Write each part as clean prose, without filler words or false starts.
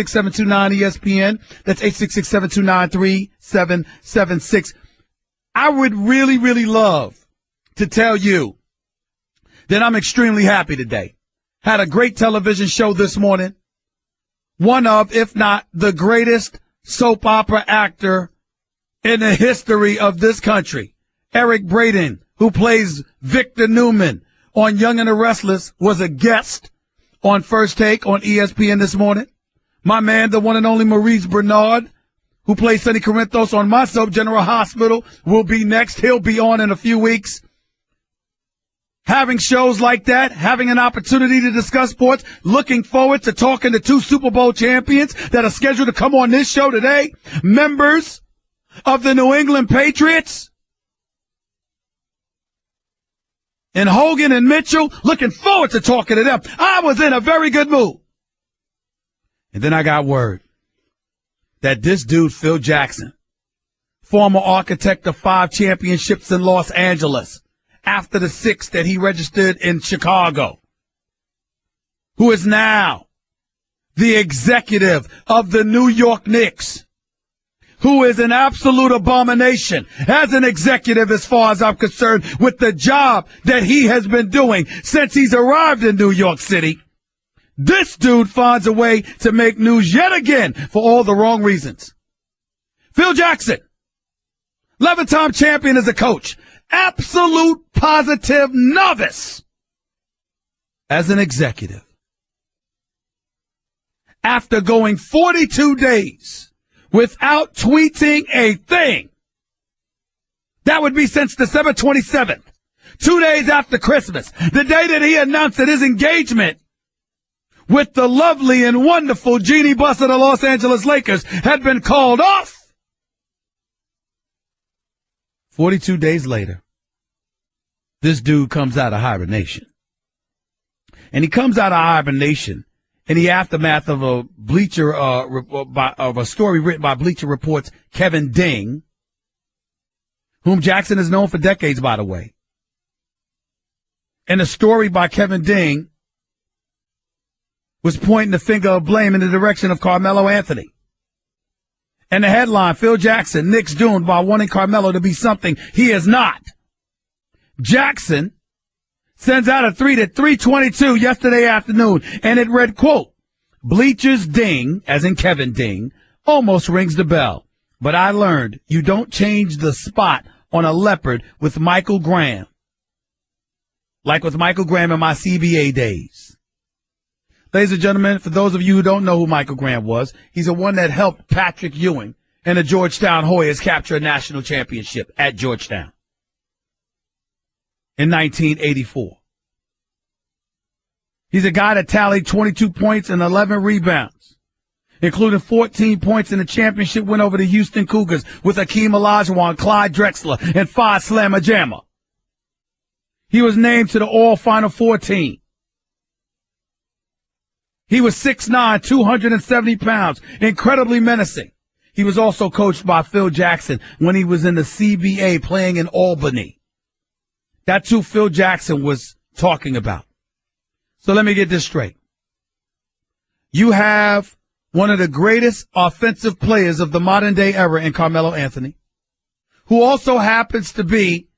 866-729 ESPN. That's 866-729-3776. I would really, really love to tell you that I'm extremely happy today. Had a great television show this morning. One of, if not the greatest soap opera actor in the history of this country. Eric Braeden, who plays Victor Newman on Young and the Restless, was a guest on First Take on ESPN this morning. My man, the one and only Maurice Bernard, who plays Sonny Corinthos on my soap, General Hospital, will be next. He'll be on in a few weeks. Having shows like that, having an opportunity to discuss sports, looking forward to talking to two Super Bowl champions that are scheduled to come on this show today, members of the New England Patriots, and Hogan and Mitchell, looking forward to talking to them. I was in a very good mood. And then I got word that this dude, Phil Jackson, former architect of 5 championships in Los Angeles, after the 6 that he registered in Chicago, who is now the executive of the New York Knicks, who is an absolute abomination as an executive as far as I'm concerned with the job that he has been doing since he's arrived in New York City. This dude finds a way to make news yet again for all the wrong reasons. Phil Jackson, 11-time champion as a coach, absolute positive novice as an executive. After going 42 days without tweeting a thing, that would be since December 27th, 2 days after Christmas, the day that he announced that his engagement with the lovely and wonderful Jeannie Buss of the Los Angeles Lakers had been called off. 42 days later, this dude comes out of hibernation. And he comes out of hibernation in the aftermath of a of a story written by Bleacher Report's Kevin Ding, whom Jackson has known for decades, by the way. And a story by Kevin Ding was pointing the finger of blame in the direction of Carmelo Anthony. And the headline, Phil Jackson, Knicks doomed by wanting Carmelo to be something he is not. Jackson sends out a tweet at 3:22 yesterday afternoon, and it read, quote, Bleacher's Ding, as in Kevin Ding, almost rings the bell. But I learned you don't change the spot on a leopard with Michael Graham. Like with Michael Graham in my CBA days. Ladies and gentlemen, for those of you who don't know who Michael Graham was, he's the one that helped Patrick Ewing and the Georgetown Hoyas capture a national championship at Georgetown in 1984. He's a guy that tallied 22 points and 11 rebounds, including 14 points in the championship win over the Houston Cougars with Hakeem Olajuwon, Clyde Drexler, and Phi Slamma Jamma. He was named to the All-Final Four team. He was 6'9", 270 pounds, incredibly menacing. He was also coached by Phil Jackson when he was in the CBA playing in Albany. That's who Phil Jackson was talking about. So let me get this straight. You have one of the greatest offensive players of the modern day era in Carmelo Anthony, who also happens to be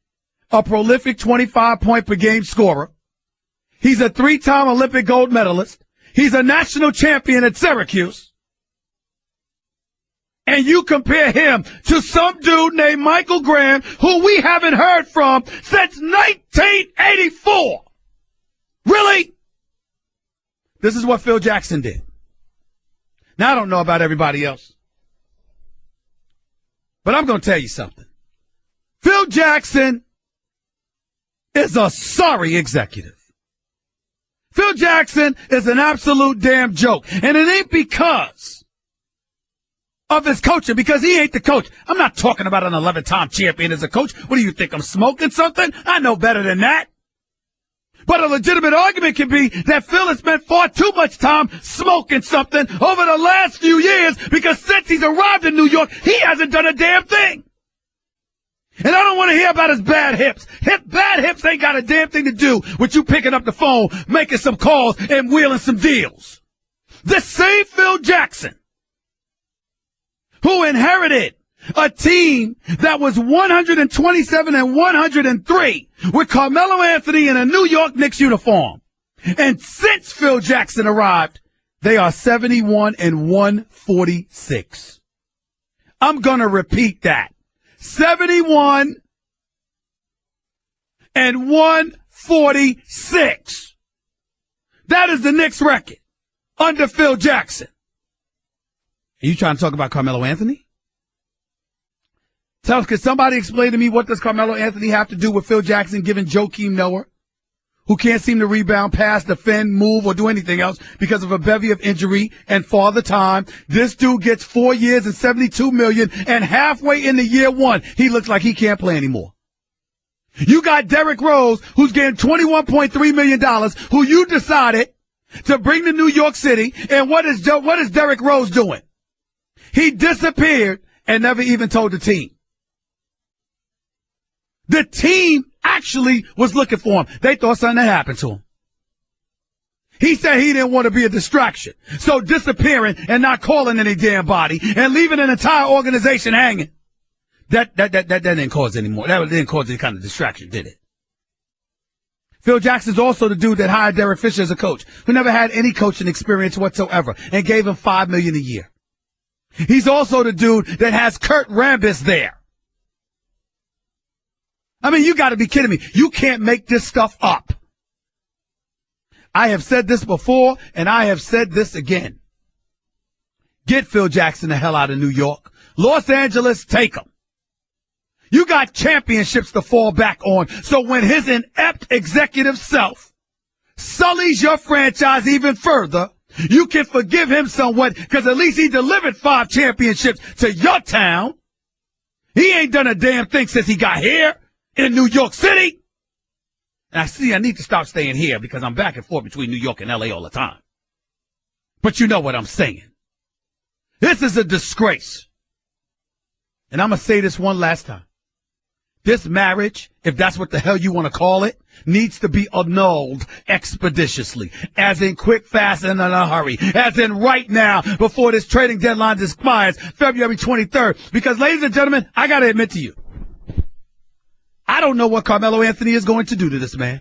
a prolific 25-point per game scorer. He's a 3-time Olympic gold medalist. He's a national champion at Syracuse. And you compare him to some dude named Michael Graham, who we haven't heard from since 1984. Really? This is what Phil Jackson did. Now, I don't know about everybody else, but I'm going to tell you something. Phil Jackson is a sorry executive. Phil Jackson is an absolute damn joke. And it ain't because of his coaching, because he ain't the coach. I'm not talking about an 11-time champion as a coach. What do you think, I'm smoking something? I know better than that. But a legitimate argument can be that Phil has spent far too much time smoking something over the last few years, because since he's arrived in New York, he hasn't done a damn thing. And I don't want to hear about his bad hips. Bad hips ain't got a damn thing to do with you picking up the phone, making some calls, and wheeling some deals. This same Phil Jackson, who inherited a team that was 127 and 103 with Carmelo Anthony in a New York Knicks uniform. And since Phil Jackson arrived, they are 71 and 146. I'm going to repeat that. 71 and 146. That is the Knicks record under Phil Jackson. Are you trying to talk about Carmelo Anthony? Can somebody explain to me what does Carmelo Anthony have to do with Phil Jackson giving Joakim Noah, who can't seem to rebound, pass, defend, move, or do anything else because of a bevy of injury and father time? This dude gets 4 years and $72 million, and halfway into year one, he looks like he can't play anymore. You got Derrick Rose, who's getting $21.3 million, who you decided to bring to New York City, and what is Derrick Rose doing? He disappeared and never even told the team. The team actually was looking for him. They thought something had happened to him. He said he didn't want to be a distraction. So disappearing and not calling any damn body and leaving an entire organization hanging. That didn't cause any more. That didn't cause any kind of distraction, did it? Phil Jackson's also the dude that hired Derek Fisher as a coach, who never had any coaching experience whatsoever and gave him $5 million a year. He's also the dude that has Kurt Rambis there. I mean, you got to be kidding me. You can't make this stuff up. I have said this before, and I have said this again. Get Phil Jackson the hell out of New York. Los Angeles, take him. You got championships to fall back on, so when his inept executive self sullies your franchise even further, you can forgive him somewhat, because at least he delivered 5 championships to your town. He ain't done a damn thing since he got here in New York City. And I need to stop staying here because I'm back and forth between New York and LA all the time. But you know what I'm saying. This is a disgrace. And I'm going to say this one last time. This marriage, if that's what the hell you want to call it, needs to be annulled expeditiously, as in quick, fast, and in a hurry, as in right now before this trading deadline expires February 23rd. Because, ladies and gentlemen, I got to admit to you, I don't know what Carmelo Anthony is going to do to this man.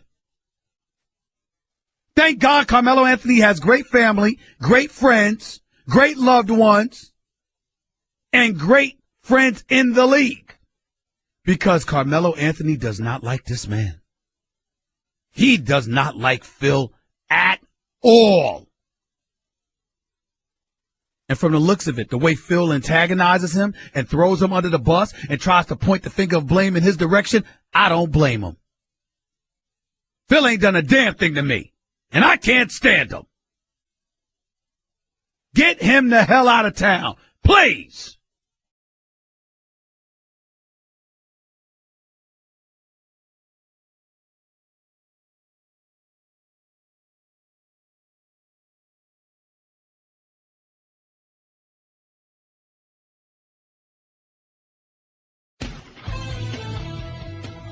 Thank God Carmelo Anthony has great family, great friends, great loved ones, and great friends in the league. Because Carmelo Anthony does not like this man. He does not like Phil at all. And from the looks of it, the way Phil antagonizes him and throws him under the bus and tries to point the finger of blame in his direction, I don't blame him. Phil ain't done a damn thing to me, and I can't stand him. Get him the hell out of town, please.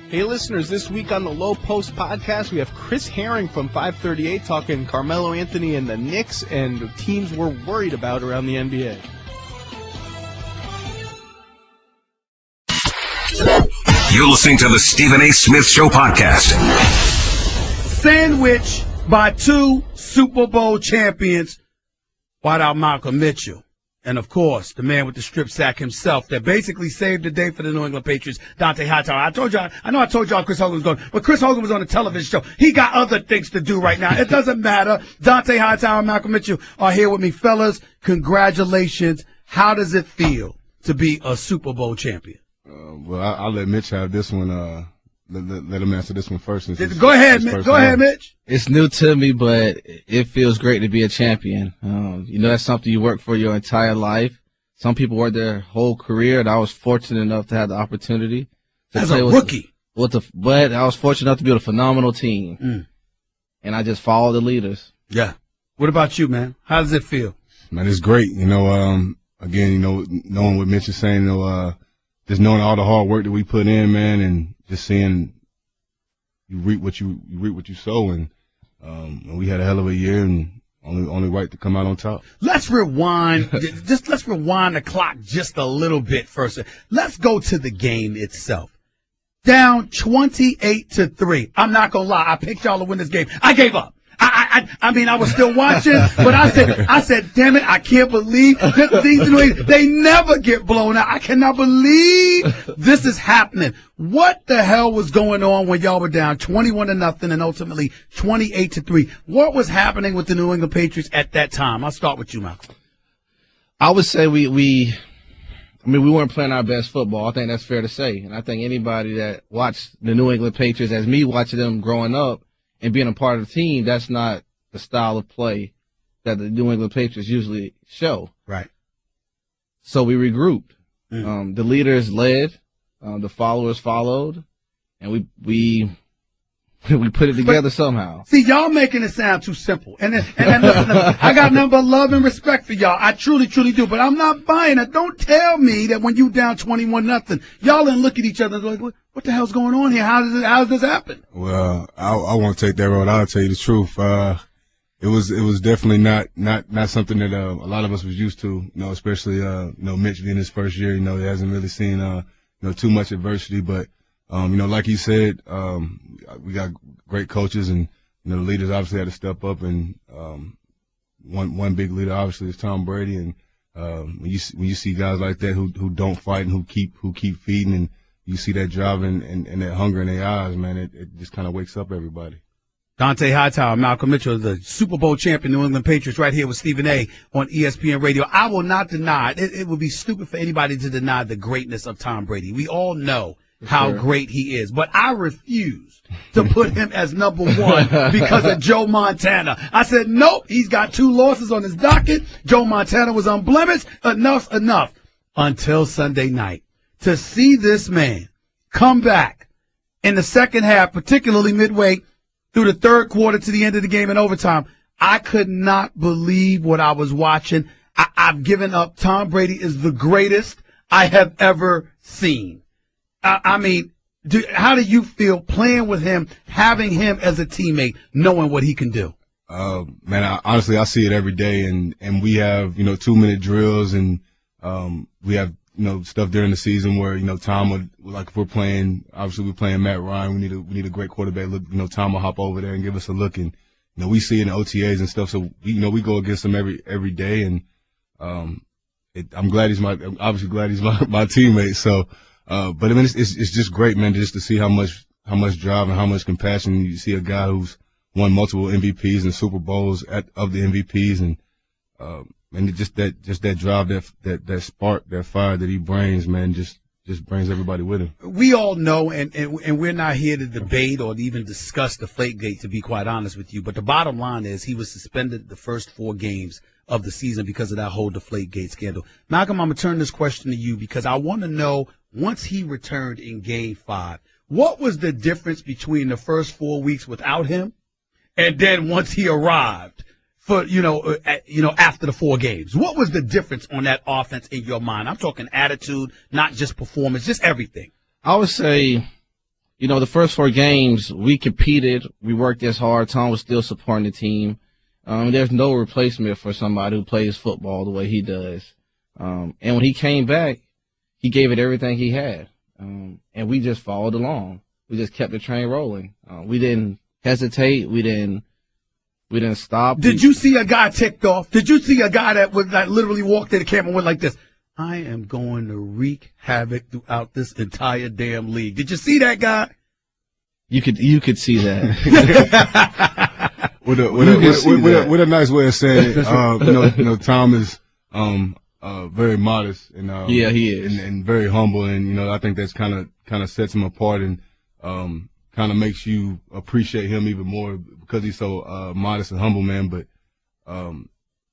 Hey listeners, this week on the Low Post podcast, we have Chris Herring from 538 talking Carmelo Anthony and the Knicks and the teams we're worried about around the NBA. You're listening to the Stephen A. Smith Show podcast. Sandwiched by 2 Super Bowl champions, wideout Malcolm Mitchell. And, of course, the man with the strip sack himself that basically saved the day for the New England Patriots, Dante Hightower. I told y'all Chris Hogan was going, but Chris Hogan was on a television show. He got other things to do right now. It doesn't matter. Dante Hightower and Malcolm Mitchell are here with me. Fellas, congratulations. How does it feel to be a Super Bowl champion? Well, I'll let Mitch have this one. Let him answer this one first. Go ahead, Mitch. Go ahead, Mitch. It's new to me, but it feels great to be a champion. That's something you work for your entire life. Some people work their whole career, and I was fortunate enough to have the opportunity to as play a with rookie. But I was fortunate enough to be with a phenomenal team, and I just followed the leaders. Yeah. What about you, man? How does it feel? Man, it's great. Again, knowing what Mitch is saying, just knowing all the hard work that we put in, man, and just seeing you reap what you sow, and we had a hell of a year, and only right to come out on top. Let's rewind. Let's rewind the clock just a little bit first. Let's go to the game itself. Down 28-3. I'm not gonna lie. I picked y'all to win this game. I gave up. I mean, I was still watching, but I said, damn it, I can't believe they never get blown out. I cannot believe this is happening. What the hell was going on when y'all were down 21-0 and ultimately 28-3? What was happening with the New England Patriots at that time? I'll start with you, Malcolm. I would say we weren't playing our best football. I think that's fair to say. And I think anybody that watched the New England Patriots, as me watching them growing up and being a part of the team, that's not the style of play that the New England Patriots usually show. Right. So we regrouped. The leaders led, the followers followed, and we put it together somehow. See, y'all making it sound too simple. And listen, I got nothing but love and respect for y'all. I truly, truly do. But I'm not buying it. Don't tell me that when you down 21-0, y'all didn't look at each other and like, what the hell's going on here? How does this happen? Well, I won't take that road. I'll tell you the truth. It was definitely not something that a lot of us was used to. You know, especially Mitch in his first year. You know, he hasn't really seen too much adversity. But like you said, we got great coaches, and the leaders obviously had to step up. And one big leader obviously is Tom Brady. And when you see guys like that who don't fight and who keep feeding, and you see that drive and that hunger in their eyes, man, it just kind of wakes up everybody. Dante Hightower, Malcolm Mitchell, the Super Bowl champion New England Patriots, right here with Stephen A. on ESPN Radio. I will not deny it. It would be stupid for anybody to deny the greatness of Tom Brady. We all know how great he is, but I refuse to put him as number one because of Joe Montana. I said, nope, he's got 2 losses on his docket. Joe Montana was unblemished. Enough. Until Sunday night. To see this man come back in the second half, particularly midway through the third quarter to the end of the game in overtime, I could not believe what I was watching. I've given up. Tom Brady is the greatest I have ever seen. I mean, how do you feel playing with him, having him as a teammate, knowing what he can do? Man, honestly, I see it every day, and we have 2-minute drills, and we have stuff during the season where Tom would, like, if we're playing Matt Ryan, we need a great quarterback. Look, Tom will hop over there and give us a look, and we see it in OTAs and stuff. So we go against him every day, and I'm glad he's my teammate. So. But I mean, it's just great, man, just to see how much drive and how much compassion you see a guy who's won multiple MVPs and Super Bowls of the MVPs, and just that drive, that spark, that fire that he brings, man, just brings everybody with him. We all know, and we're not here to debate or even discuss Deflategate, to be quite honest with you. But the bottom line is he was suspended the first 4 games of the season because of that whole Deflategate scandal. Malcolm, I'm going to turn this question to you because I want to know, once he returned in Game 5, what was the difference between the first 4 weeks without him and then once he arrived for, after the 4 games? What was the difference on that offense in your mind? I'm talking attitude, not just performance, just everything. I would say, the first 4 games, we competed. We worked as hard. Tom was still supporting the team. There's no replacement for somebody who plays football the way he does. And when he came back, he gave it everything he had. And we just followed along. We just kept the train rolling. We didn't hesitate. We didn't stop. Did you see a guy ticked off? Did you see a guy that literally walked to the camera and went like this? I am going to wreak havoc throughout this entire damn league. Did you see that guy? You could see that. With a nice way of saying it. Tom is very modest, and yeah, he is, and very humble, and I think that's kind of sets him apart, and kind of makes you appreciate him even more because he's so modest and humble, man. But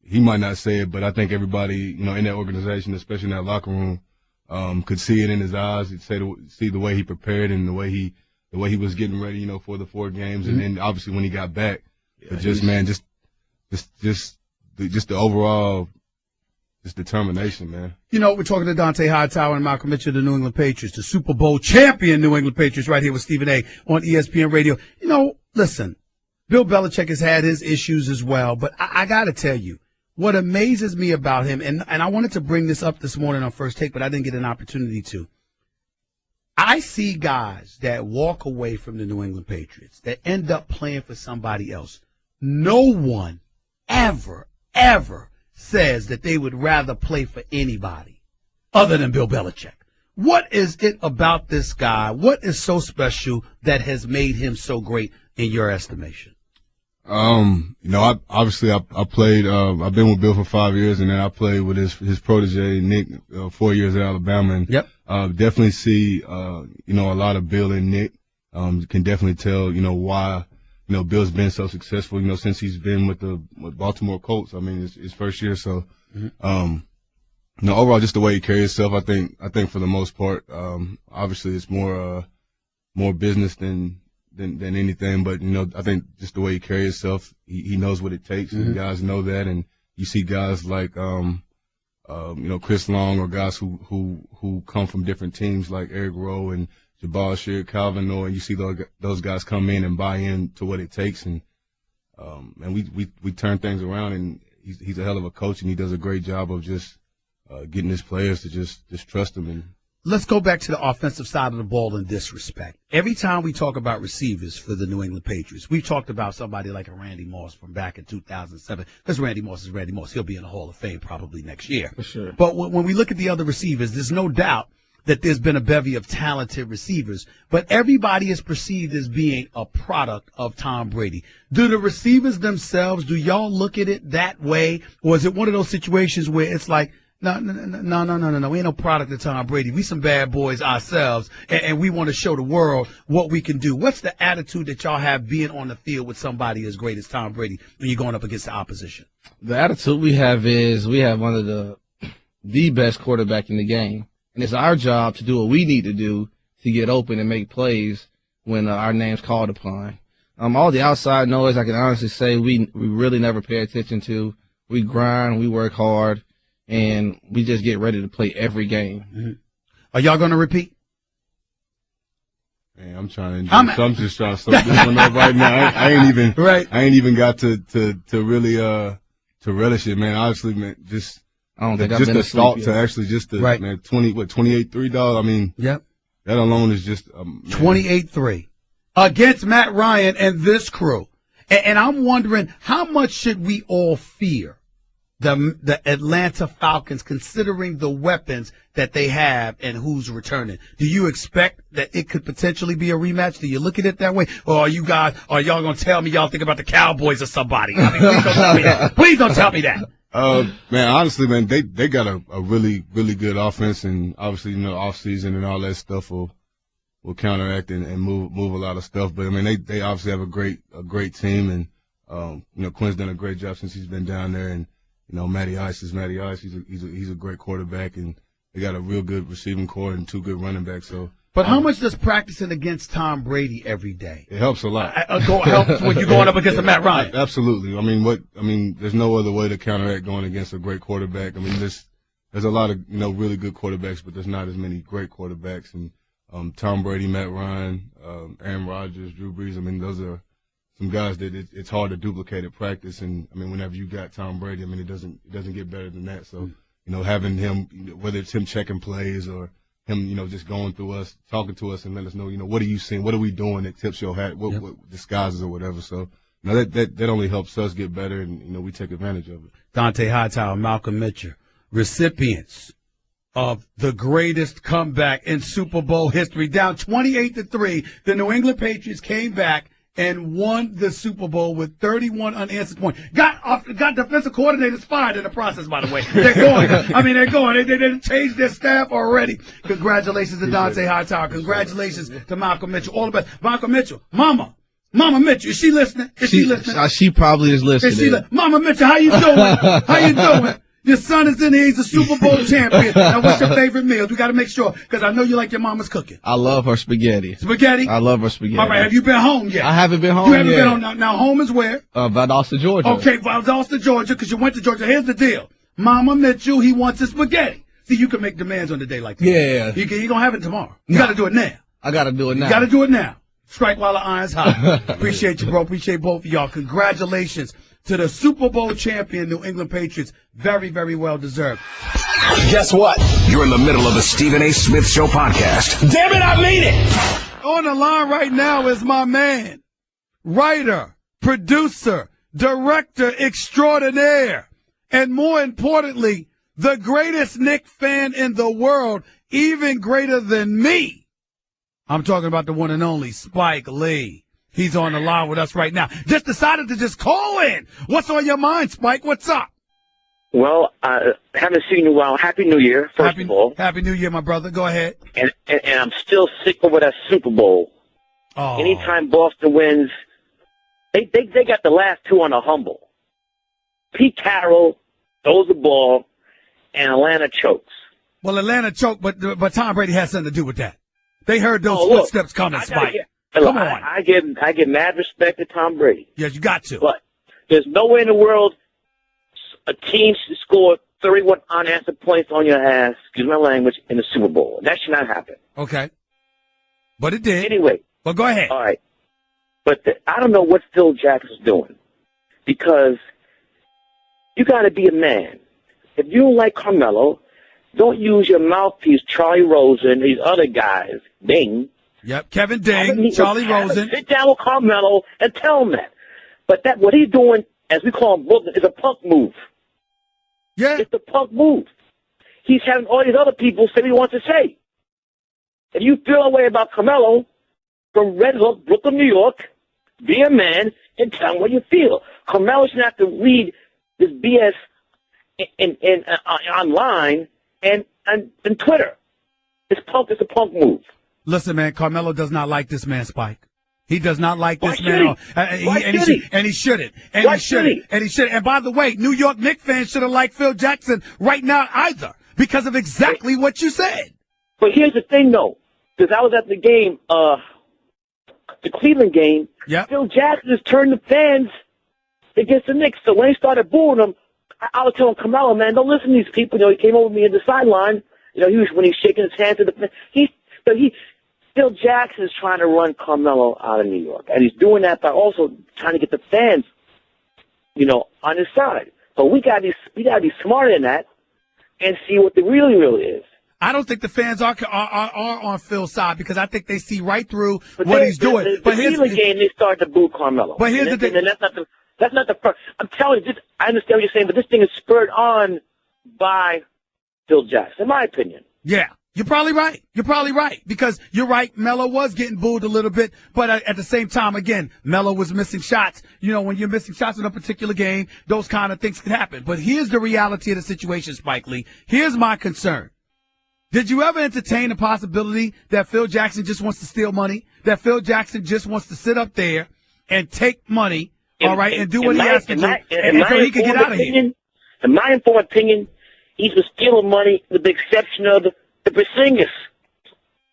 he might not say it, but I think everybody in that organization, especially in that locker room, could see it in his eyes. He'd see the way he prepared and the way he was getting ready, for the 4 games, and then obviously when he got back. But just the overall determination, man. We're talking to Dante Hightower and Malcolm Mitchell, the New England Patriots, the Super Bowl champion New England Patriots, right here with Stephen A. on ESPN Radio. Listen, Bill Belichick has had his issues as well, but I got to tell you, what amazes me about him, and I wanted to bring this up this morning on First Take, but I didn't get an opportunity to. I see guys that walk away from the New England Patriots that end up playing for somebody else. No one ever says that they would rather play for anybody other than Bill Belichick. What is it about this guy? What is so special that has made him so great in your estimation? I played, I've been with Bill for 5 years, and then I played with his protege, Nick, 4 years at Alabama. And, definitely see, a lot of Bill and Nick. Can definitely tell, why, Bill's been so successful, since he's been with Baltimore Colts. I mean, it's his first year. So, overall, just the way he carries himself, I think for the most part, obviously it's more business than anything, but I think just the way he carries himself, he knows what it takes, and guys know that. And you see guys like Chris Long, or guys who come from different teams like Eric Rowe and Jabal Shear, Calvin Noah, and you see those guys come in and buy in to what it takes, and we turn things around. And he's a hell of a coach, and he does a great job of just getting his players to just trust him. And let's go back to the offensive side of the ball in this respect. Every time we talk about receivers for the New England Patriots, we've talked about somebody like a Randy Moss from back in 2007. Because Randy Moss is Randy Moss. He'll be in the Hall of Fame probably next year. For sure. But when we look at the other receivers, there's no doubt that there's been a bevy of talented receivers. But everybody is perceived as being a product of Tom Brady. Do the receivers themselves, do y'all look at it that way? Or is it one of those situations where it's like, No. We ain't no product of Tom Brady. We some bad boys ourselves, and we want to show the world what we can do. What's the attitude that y'all have being on the field with somebody as great as Tom Brady when you're going up against the opposition? The attitude we have is we have one of the best quarterback in the game, and it's our job to do what we need to do to get open and make plays when our name's called upon. All the outside noise, I can honestly say we really never pay attention to. We grind, we work hard, and we just get ready to play every game. Are y'all going to repeat? Man, I'm just trying to soak this one up right now. I ain't even got to really to relish it, man. Honestly, man, I don't think just I've been the thought yet. to actually man, 28-3, dog. I mean, yep. That alone is just 28-3 against Matt Ryan and this crew. And I'm wondering, how much should we all fear the Atlanta Falcons, considering the weapons that they have and who's returning? Do you expect that it could potentially be a rematch? Do you look at it that way? Or are y'all going to tell me y'all think about the Cowboys or somebody? I mean, please don't tell me that. Please don't tell me that. Man, honestly, man, they got a really, really good offense, and obviously, off season and all that stuff will counteract and move a lot of stuff. But I mean, they obviously have a great team, and Quinn's done a great job since he's been down there, and Matty Ice is Matty Ice. He's a great quarterback, and they got a real good receiving core and two good running backs. So, but how much does practicing against Tom Brady every day? It helps a lot. Helps when you're going up against a Matt Ryan. Absolutely. I mean, there's no other way to counteract going against a great quarterback. I mean, there's a lot of really good quarterbacks, but there's not as many great quarterbacks. And Tom Brady, Matt Ryan, Aaron Rodgers, Drew Brees. I mean, those are some guys that it's hard to duplicate at practice. And I mean, whenever you got Tom Brady, I mean, it doesn't get better than that. So, having him, whether it's him checking plays or him, just going through us, talking to us and letting us know, what are you seeing? What are we doing that tips your hat? What disguises or whatever. So, that only helps us get better, and, we take advantage of it. Dante Hightower, Malcolm Mitchell, recipients of the greatest comeback in Super Bowl history. Down 28-3, the New England Patriots came back and won the Super Bowl with 31 unanswered points. Got defensive coordinators fired in the process, by the way. They're going. They're going. They changed their staff already. Congratulations to Dante Hightower. Congratulations to Malcolm Mitchell. All the best. Malcolm Mitchell, Mama Mitchell, is she listening? She listening? She probably is listening. Mama Mitchell, how you doing? How you doing? Your son is in here. He's a Super Bowl champion. Now, what's your favorite meals? We got to make sure, because I know you like your mama's cooking. I love her spaghetti. Spaghetti? I love her spaghetti. All right, have you been home yet? I haven't been home yet. You haven't been home. Now, home is where? Valdosta, Georgia. Okay, Valdosta, Georgia, because you went to Georgia. Here's the deal. Mama Mitchell, he wants his spaghetti. See, you can make demands on the day like that. Yeah. You're going to have it tomorrow. You got to do it now. I got to do it now. You got to do it now. Strike while the iron's hot. Appreciate you, bro. Appreciate both of y'all. Congratulations to the Super Bowl champion New England Patriots. Very, very well deserved. Guess what? You're in the middle of the Stephen A. Smith Show podcast. Damn it, I mean it! On the line right now is my man, writer, producer, director extraordinaire, and more importantly, the greatest Knicks fan in the world, even greater than me. I'm talking about the one and only Spike Lee. He's on the line with us right now. Just decided to just call in. What's on your mind, Spike? What's up? Well, haven't seen you in a while. Happy New Year, first of all. Happy New Year, my brother. Go ahead. And I'm still sick over that Super Bowl. Oh. Anytime Boston wins, they got the last two on a humble. Pete Carroll throws the ball, and Atlanta chokes. Well, Atlanta choked, but Tom Brady has something to do with that. They heard those footsteps coming, Spike. Come on. I give mad respect to Tom Brady. Yes, you got to. But there's no way in the world a team should score 31 unanswered points on your ass, excuse my language, in the Super Bowl. That should not happen. Okay. But it did. Anyway. Well, go ahead. All right. But I don't know what Phil Jackson's doing, because you got to be a man. If you don't like Carmelo, don't use your mouthpiece, Charlie Rosen, these other guys, Ding. Yep, Kevin Ding, Charlie Rosen. Sit down with Carmelo and tell him that. But what he's doing, as we call him, is a punk move. Yeah. It's a punk move. He's having all these other people say what he wants to say. If you feel a way about Carmelo, from Red Hook, Brooklyn, New York, be a man and tell him what you feel. Carmelo shouldn't have to read this BS online and Twitter. It's a punk move. Listen, man, Carmelo does not like this man, Spike. He does not like this man. And he shouldn't. And by the way, New York Knicks fans should have liked Phil Jackson right now either, because of exactly what you said. But here's the thing, though, because I was at the game, the Cleveland game. Yep. Phil Jackson has turned the fans against the Knicks. So when he started booing them, I was telling Carmelo, man, don't listen to these people. You know, he came over to me at the sideline. You know, when he's shaking his hand to the fans. Phil Jackson is trying to run Carmelo out of New York, and he's doing that by also trying to get the fans, you know, on his side. But we gotta be smarter than that and see what the really is. I don't think the fans are on Phil's side, because I think they see right through what he's doing. But here's the game, they start to boo Carmelo. But here's the thing. And that's not the first. I'm telling you, I understand what you're saying, but this thing is spurred on by Phil Jackson, in my opinion. Yeah. You're probably right. Because you're right. Melo was getting booed a little bit, but at the same time, again, Melo was missing shots. You know, when you're missing shots in a particular game, those kind of things can happen. But here's the reality of the situation, Spike Lee. Here's my concern. Did you ever entertain the possibility that Phil Jackson just wants to steal money? That Phil Jackson just wants to sit up there and take money, all right, and do what he has to do, and so he can get out of here? In my informed opinion, he's been stealing money with the exception of the Porzingis.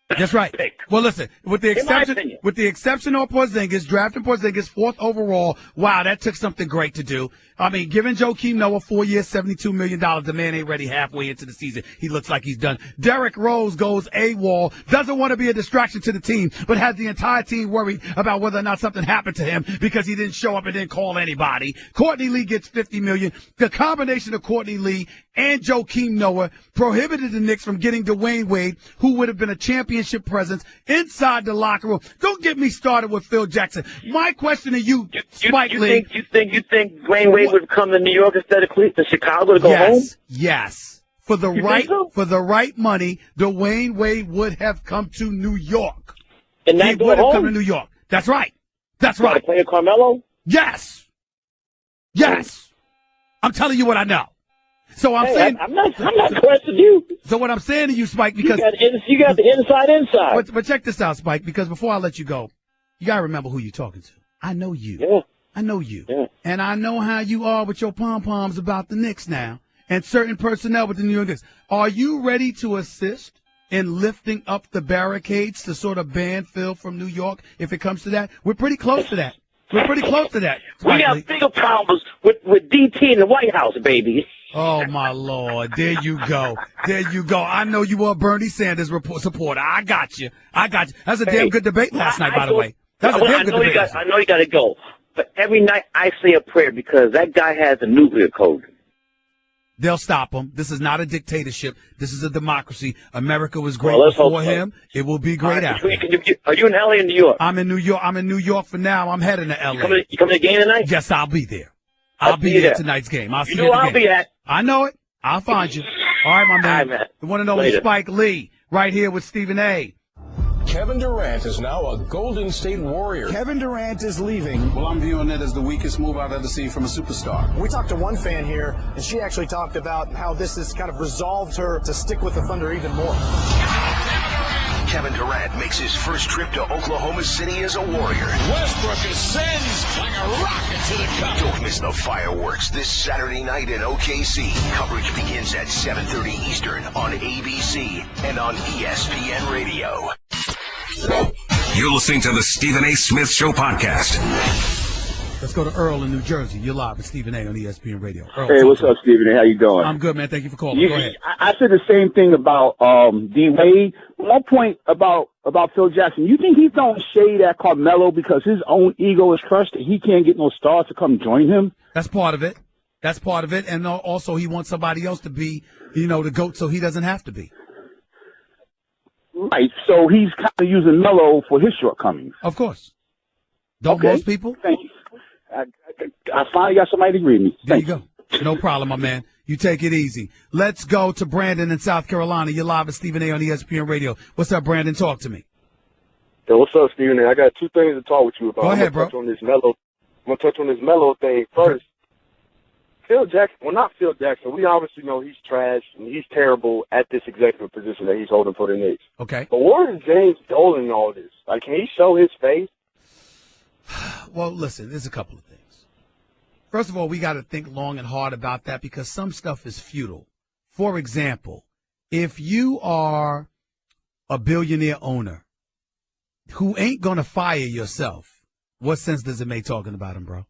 That's right. Well, listen, with the exception of Porzingis, drafting Porzingis 4th overall, wow, that took something great to do. I mean, giving Joakim Noah 4 years, $72 million. The man ain't ready halfway into the season. He looks like he's done. Derrick Rose goes AWOL, doesn't want to be a distraction to the team, but has the entire team worried about whether or not something happened to him because he didn't show up and didn't call anybody. Courtney Lee gets $50 million. The combination of Courtney Lee and Joakim Noah prohibited the Knicks from getting Dwayne Wade, who would have been a championship presence inside the locker room. Don't get me started with Phil Jackson. My question to you, Spike Lee. You think Dwayne Wade would come to New York instead of Cleveland, to Chicago to go home? Yes. For the right money, Dwayne Wade would have come to New York. And he would have come to New York. That's right. That's right. Playing Carmelo? Yes. I'm telling you what I know. So I'm saying I'm not questioning you. So what I'm saying to you, Spike, because you got the inside. But check this out, Spike, because before I let you go, you gotta remember who you're talking to. I know you. Yeah. I know you. Yeah. And I know how you are with your pom-poms about the Knicks now and certain personnel with the New York Knicks. Are you ready to assist in lifting up the barricades to sort of ban Phil from New York if it comes to that? We're pretty close to that. We got bigger problems with DT in the White House, baby. Oh, my Lord. There you go. I know you were a Bernie Sanders supporter. I got you. That's a damn good debate last night, by the way. That's a damn good debate. I know you got to go. But every night I say a prayer because that guy has a nuclear code. They'll stop him. This is not a dictatorship. This is a democracy. America was great before him. It will be great after. Are you in L.A. or New York? I'm in New York. I'm in New York for now. I'm heading to L.A. You coming to the game tonight? Yes, I'll be there. I'll be there tonight's game. I'll see you. I'll be at. I know it. I'll find you. All right, my man. All right, man. The one and only Spike Lee, right here with Stephen A. Kevin Durant is now a Golden State Warrior. Kevin Durant is leaving. Well, I'm viewing it as the weakest move I've ever seen from a superstar. We talked to one fan here, and she actually talked about how this has kind of resolved her to stick with the Thunder even more. Kevin Durant makes his first trip to Oklahoma City as a Warrior. Westbrook ascends like a rocket to the cup. Don't miss the fireworks this Saturday night in OKC. Coverage begins at 7:30 Eastern on ABC and on ESPN Radio. You're listening to the Stephen A. Smith Show podcast. Let's go to Earl in New Jersey. You're live with Stephen A. on ESPN Radio. Earl, hey, what's up, Stephen A.? How you doing? I'm good, man. Thank you for calling. Go ahead. I said the same thing about D-Wade. One point about Phil Jackson. You think he's throwing shade at Carmelo because his own ego is crushed and he can't get no stars to come join him? That's part of it. That's part of it. And also he wants somebody else to be, the GOAT so he doesn't have to be. Right. So he's kind of using Melo for his shortcomings. Of course. Don't most people? Thank you. I finally got somebody to agree with me. There you go. No problem, my man. You take it easy. Let's go to Brandon in South Carolina. You're live with Stephen A. on ESPN Radio. What's up, Brandon? Talk to me. Yo, what's up, Stephen A? I got two things to talk with you about. Go ahead, bro. I'm going to touch on this Melo thing first. Phil Jackson, well, not Phil Jackson. We obviously know he's trash and he's terrible at this executive position that he's holding for the Knicks. Okay. But where is James Dolan in all this? Like, can he show his face? Well, listen, there's a couple of things. First of all, we got to think long and hard about that because some stuff is futile. For example, if you are a billionaire owner who ain't going to fire yourself, what sense does it make talking about him, bro?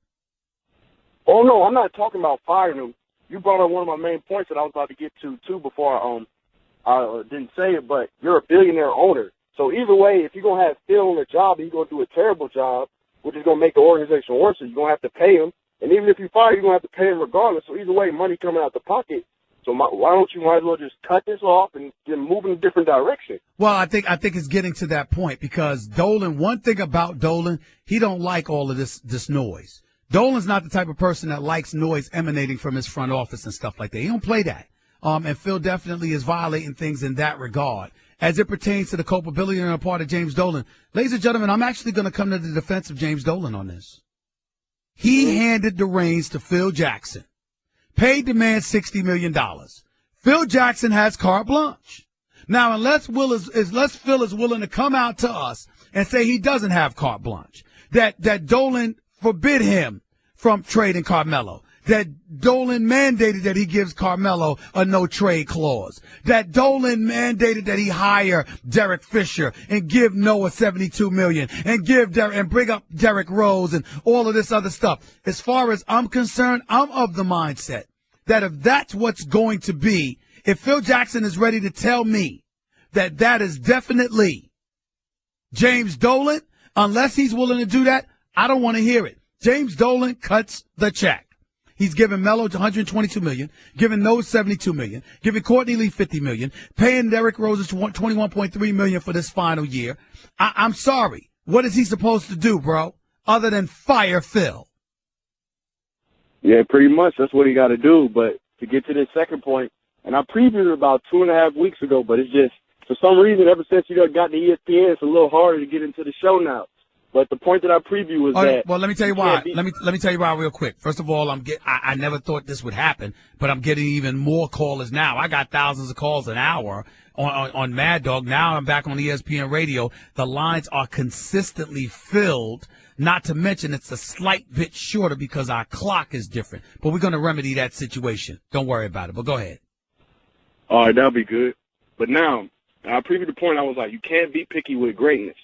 Oh, no, I'm not talking about firing him. You brought up one of my main points that I was about to get to, too, before I didn't say it, but you're a billionaire owner. So either way, if you're going to have Phil on the job and he's going to do a terrible job, which is going to make the organization worse, so you're going to have to pay him. And even if you fire, you're going to have to pay him regardless. So either way, money coming out the pocket. So why don't you might as well just cut this off and then move in a different direction? Well, I think it's getting to that point because Dolan, one thing about Dolan, he don't like all of this noise. Dolan's not the type of person that likes noise emanating from his front office and stuff like that. He don't play that. And Phil definitely is violating things in that regard. As it pertains to the culpability on the part of James Dolan, ladies and gentlemen, I'm actually going to come to the defense of James Dolan on this. He handed the reins to Phil Jackson, paid the man $60 million. Phil Jackson has carte blanche. Now, unless Phil is willing to come out to us and say he doesn't have carte blanche, that Dolan forbid him from trading Carmelo, that Dolan mandated that he gives Carmelo a no-trade clause, that Dolan mandated that he hire Derek Fisher and give Noah $72 million and bring up Derrick Rose and all of this other stuff. As far as I'm concerned, I'm of the mindset that if that's what's going to be, if Phil Jackson is ready to tell me that is definitely James Dolan, unless he's willing to do that, I don't want to hear it. James Dolan cuts the check. He's giving Melo $122 million, giving Noah $72 million, giving Courtney Lee $50 million, paying Derrick Rose $21.3 million for this final year. I'm sorry. What is he supposed to do, bro, other than fire Phil? Yeah, pretty much. That's what he got to do. But to get to this second point, and I previewed it about 2.5 weeks ago, but it's just, for some reason, ever since you got the ESPN, it's a little harder to get into the show now. But the point that I previewed was that. Well, let me tell you why. Let me tell you why real quick. First of all, I never thought this would happen, but I'm getting even more callers now. I got thousands of calls an hour on Mad Dog. Now I'm back on ESPN Radio. The lines are consistently filled. Not to mention it's a slight bit shorter because our clock is different. But we're going to remedy that situation. Don't worry about it. But go ahead. All right, that'll be good. But now, I previewed the point. I was like, you can't be picky with greatness.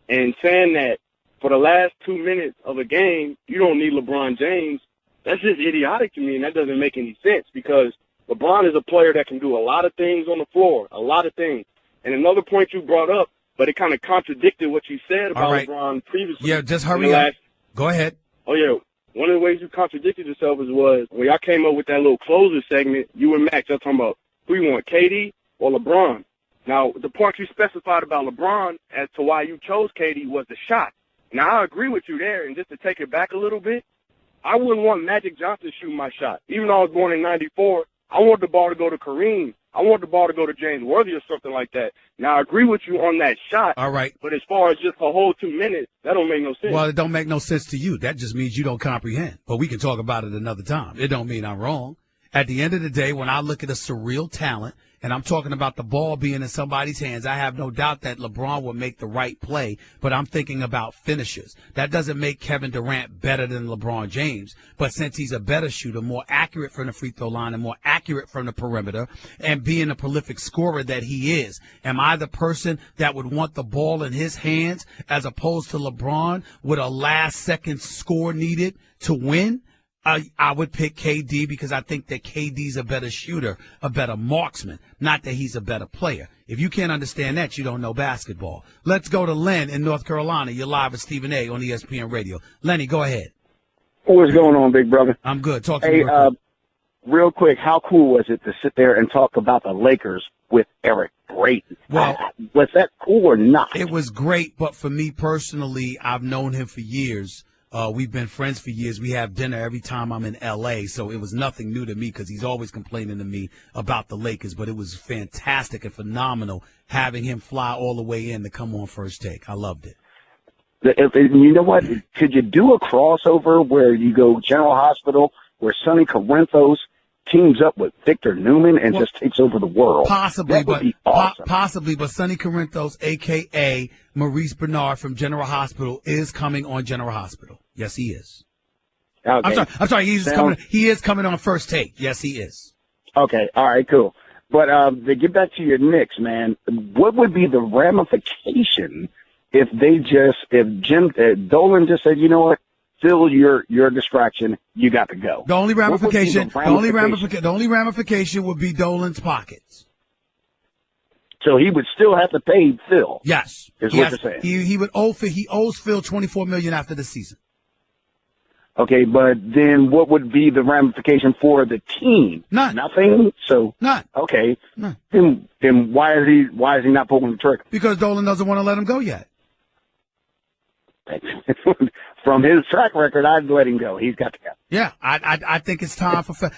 And saying that for the last 2 minutes of a game, you don't need LeBron James, that's just idiotic to me, and that doesn't make any sense because LeBron is a player that can do a lot of things on the floor, a lot of things. And another point you brought up, but it kind of contradicted what you said about LeBron previously. Yeah, just hurry up. Go ahead. Oh, yeah. One of the ways you contradicted yourself was when y'all came up with that little closer segment, you and Max, y'all talking about who you want, KD or LeBron. Now, the point you specified about LeBron as to why you chose KD was the shot. Now, I agree with you there, and just to take it back a little bit, I wouldn't want Magic Johnson to shoot my shot. Even though I was born in 94, I want the ball to go to Kareem. I want the ball to go to James Worthy or something like that. Now, I agree with you on that shot. All right. But as far as just a whole 2 minutes, that don't make no sense. Well, it don't make no sense to you. That just means you don't comprehend. But we can talk about it another time. It don't mean I'm wrong. At the end of the day, when I look at a surreal talent, and I'm talking about the ball being in somebody's hands, I have no doubt that LeBron will make the right play, but I'm thinking about finishers. That doesn't make Kevin Durant better than LeBron James, but since he's a better shooter, more accurate from the free throw line and more accurate from the perimeter, and being a prolific scorer that he is, am I the person that would want the ball in his hands as opposed to LeBron with a last-second score needed to win? I would pick KD because I think that KD's a better shooter, a better marksman, not that he's a better player. If you can't understand that, you don't know basketball. Let's go to Len in North Carolina. You're live with Stephen A. on ESPN Radio. Lenny, go ahead. What's going on, big brother? I'm good. Talk to me real quick. How cool was it to sit there and talk about the Lakers with Eric Brayton? Well, was that cool or not? It was great, but for me personally, I've known him for years. We've been friends for years. We have dinner every time I'm in L.A., so it was nothing new to me because he's always complaining to me about the Lakers. But it was fantastic and phenomenal having him fly all the way in to come on First Take. I loved it. You know what? Could you do a crossover where you go General Hospital, where Sonny Corinthos teams up with Victor Newman and just takes over the world? Possibly, that would be awesome. Possibly, but Sonny Corinthos, a.k.a. Maurice Bernard from General Hospital, is coming on General Hospital. Yes, he is. Okay. I'm sorry. He is coming on First Take. Yes, he is. Okay. All right. Cool. But to get back to your Knicks, man, what would be the ramification if Dolan just said, you know what, Phil, you're a distraction. You got to go. The only ramification would be Dolan's pockets. So he would still have to pay Phil. Yes. Is what you're saying. He owes Phil $24 million after the season. Okay, but then what would be the ramification for the team? None. Nothing? So none. Okay. None. Then why is he not pulling the trigger? Because Dolan doesn't want to let him go yet. From his track record, I'd let him go. He's got to go. Yeah, I think it's time for Phil.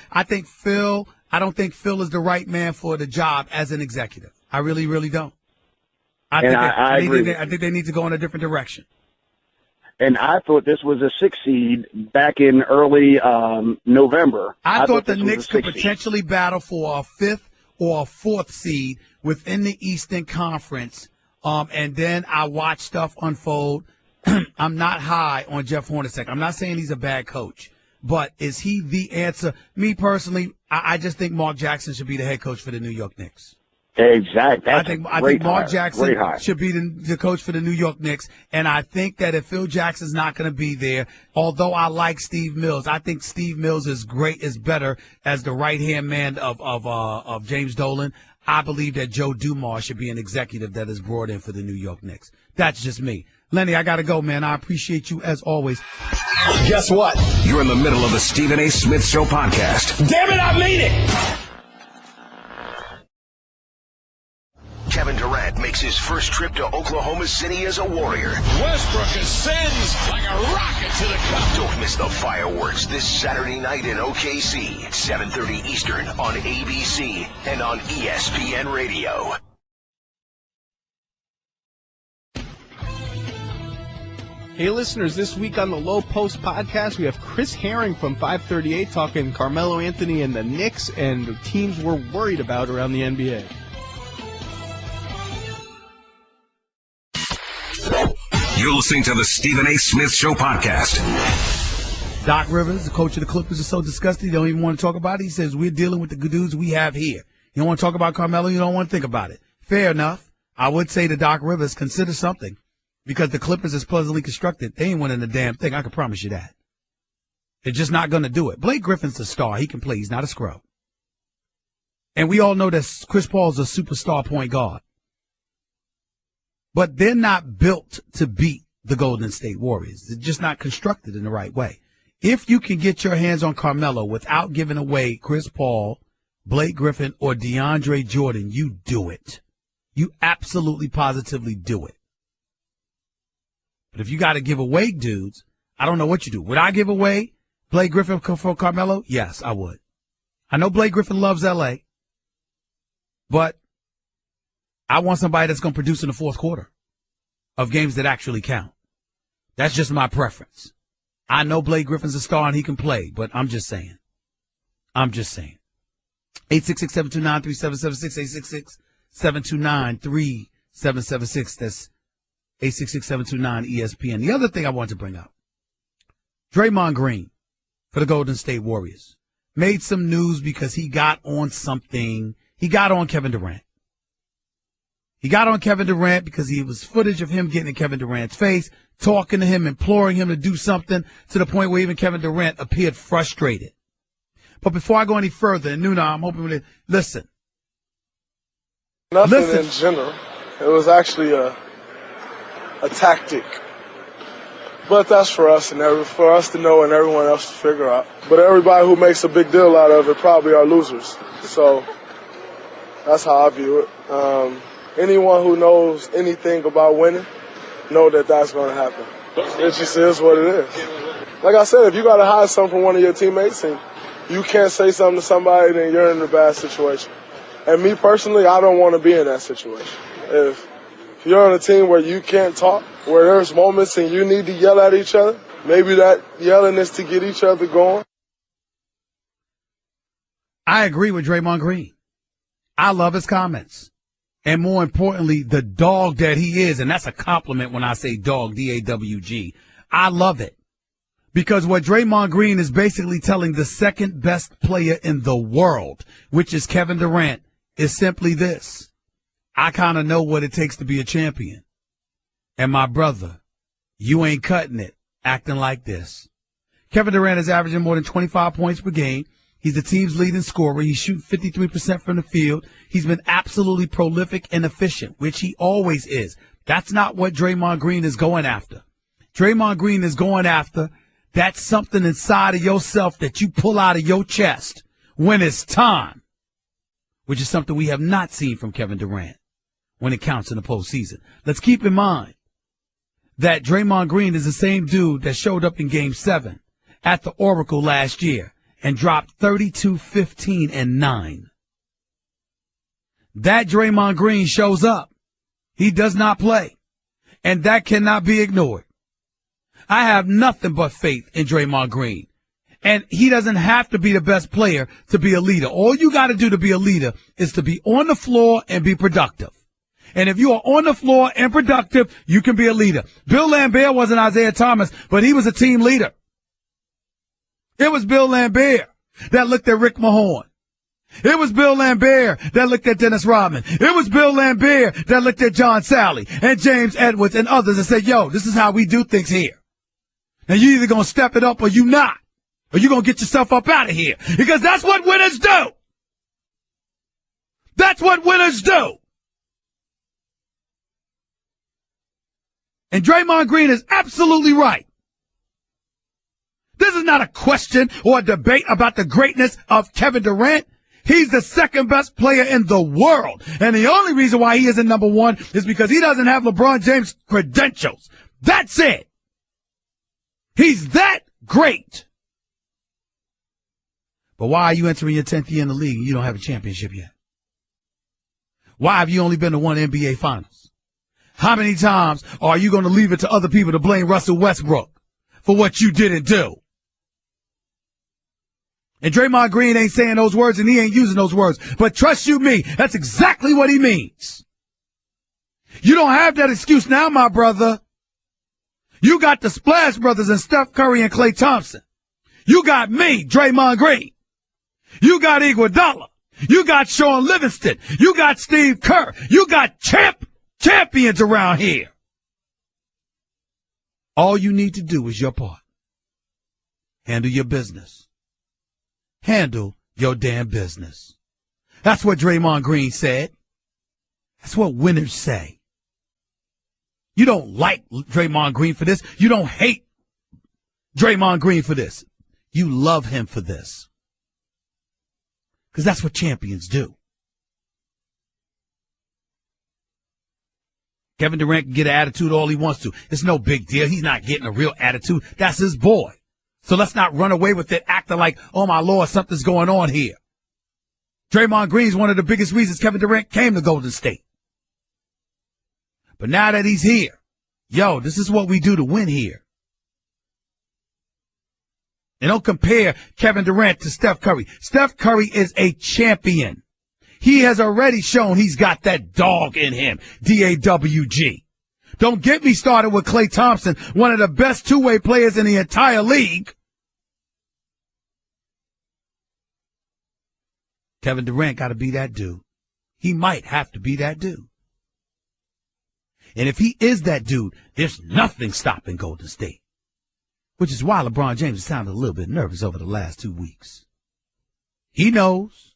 I don't think Phil is the right man for the job as an executive. I really, really don't. I think they need to go in a different direction. And I thought this was a 6 seed back in early November. I thought the Knicks could potentially battle for a 5th or a 4th seed within the Eastern Conference. And then I watched stuff unfold. I'm not high on Jeff Hornacek. I'm not saying he's a bad coach, but is he the answer? Me personally, I just think Mark Jackson should be the head coach for the New York Knicks. Exactly. I think Mark Jackson should be the coach for the New York Knicks, and I think that if Phil Jackson's not going to be there, although I like Steve Mills, I think Steve Mills is better as the right-hand man of James Dolan. I believe that Joe Dumars should be an executive that is brought in for the New York Knicks. That's just me. Lenny, I got to go, man. I appreciate you as always. Guess what? You're in the middle of the Stephen A. Smith Show podcast. Damn it, I mean it! Kevin Durant makes his first trip to Oklahoma City as a Warrior. Westbrook ascends like a rocket to the cup. Don't miss the fireworks this Saturday night in OKC, 7:30 Eastern on ABC and on ESPN Radio. Hey, listeners, this week on the Low Post podcast, we have Chris Herring from 538 talking Carmelo Anthony and the Knicks and the teams we're worried about around the NBA. You're listening to the Stephen A. Smith Show podcast. Doc Rivers, the coach of the Clippers, is so disgusted he don't even want to talk about it. He says, we're dealing with the good dudes we have here. You don't want to talk about Carmelo, you don't want to think about it. Fair enough. I would say to Doc Rivers, consider something. Because the Clippers is pleasantly constructed. They ain't winning the damn thing. I can promise you that. They're just not going to do it. Blake Griffin's a star. He can play. He's not a scrub. And we all know that Chris Paul's a superstar point guard. but they're not built to beat the Golden State Warriors. They're just not constructed in the right way. If you can get your hands on Carmelo without giving away Chris Paul, Blake Griffin, or DeAndre Jordan, you do it. You absolutely positively do it. But if you got to give away dudes, I don't know what you do. Would I give away Blake Griffin for Carmelo? Yes, I would. I know Blake Griffin loves L.A., but I want somebody that's going to produce in the fourth quarter of games that actually count. That's just my preference. I know Blake Griffin's a star and he can play, but I'm just saying. 866-729-3776, 866-729-3776. That's 866-729-ESPN. The other thing I want to bring up, Draymond Green for the Golden State Warriors made some news because he got on something. He got on Kevin Durant. He got on Kevin Durant because he was footage of him getting in Kevin Durant's face, talking to him, imploring him to do something, to the point where even Kevin Durant appeared frustrated. But before I go any further, and Nuna, I'm hoping to listen. Nothing in general. It was actually a tactic. But that's for us for us to know and everyone else to figure out. But everybody who makes a big deal out of it probably are losers. So that's how I view it. Anyone who knows anything about winning know that that's going to happen. It just is what it is. Like I said, if you got to hide something from one of your teammates and you can't say something to somebody, then you're in a bad situation. And me personally, I don't want to be in that situation. If you're on a team where you can't talk, where there's moments and you need to yell at each other, maybe that yelling is to get each other going. I agree with Draymond Green. I love his comments. And more importantly, the dog that he is, and that's a compliment when I say dog, D-A-W-G. I love it. Because what Draymond Green is basically telling the second best player in the world, which is Kevin Durant, is simply this. I kind of know what it takes to be a champion. And my brother, you ain't cutting it acting like this. Kevin Durant is averaging more than 25 points per game. He's the team's leading scorer. He's shooting 53% from the field. He's been absolutely prolific and efficient, which he always is. That's not what Draymond Green is going after. Draymond Green is going after that's something inside of yourself that you pull out of your chest when it's time, which is something we have not seen from Kevin Durant when it counts in the postseason. Let's keep in mind that Draymond Green is the same dude that showed up in Game 7 at the Oracle last year and dropped 32, 15, and 9. That Draymond Green shows up. He does not play. And that cannot be ignored. I have nothing but faith in Draymond Green. And he doesn't have to be the best player to be a leader. All you got to do to be a leader is to be on the floor and be productive. And if you are on the floor and productive, you can be a leader. Bill Laimbeer wasn't Isaiah Thomas, but he was a team leader. It was Bill Laimbeer that looked at Rick Mahorn. It was Bill Laimbeer that looked at Dennis Rodman. It was Bill Laimbeer that looked at John Sally and James Edwards and others and said, yo, this is how we do things here. Now you either going to step it up or you not. Or you going to get yourself up out of here. Because that's what winners do. That's what winners do. And Draymond Green is absolutely right. This is not a question or a debate about the greatness of Kevin Durant. He's the second best player in the world. And the only reason why he isn't number one is because he doesn't have LeBron James credentials. That's it. He's that great. But why are you entering your 10th year in the league and you don't have a championship yet? Why have you only been to one NBA Finals? How many times are you going to leave it to other people to blame Russell Westbrook for what you didn't do? And Draymond Green ain't saying those words and he ain't using those words. But trust you me, that's exactly what he means. You don't have that excuse now, my brother. You got the Splash Brothers and Steph Curry and Klay Thompson. You got me, Draymond Green. You got Iguodala. You got Sean Livingston. You got Steve Kerr. You got champions around here. All you need to do is your part. Handle your business. Handle your damn business. That's what Draymond Green said. That's what winners say. You don't like Draymond Green for this. You don't hate Draymond Green for this. You love him for this. Because that's what champions do. Kevin Durant can get an attitude all he wants to. It's no big deal. He's not getting a real attitude. That's his boy. So let's not run away with it acting like, oh, my Lord, something's going on here. Draymond Green is one of the biggest reasons Kevin Durant came to Golden State. But now that he's here, yo, this is what we do to win here. And don't compare Kevin Durant to Steph Curry. Steph Curry is a champion. He has already shown he's got that dog in him, D-A-W-G. Don't get me started with Klay Thompson, one of the best two-way players in the entire league. Kevin Durant got to be that dude. He might have to be that dude. And if he is that dude, there's nothing stopping Golden State. Which is why LeBron James has sounded a little bit nervous over the last 2 weeks. He knows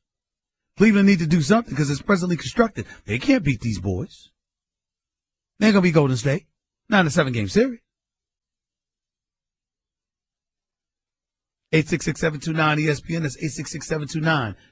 Cleveland need to do something because it's presently constructed. They can't beat these boys. They ain't going to be Golden State. Not in a 7-game series. 866-729-ESPN. That's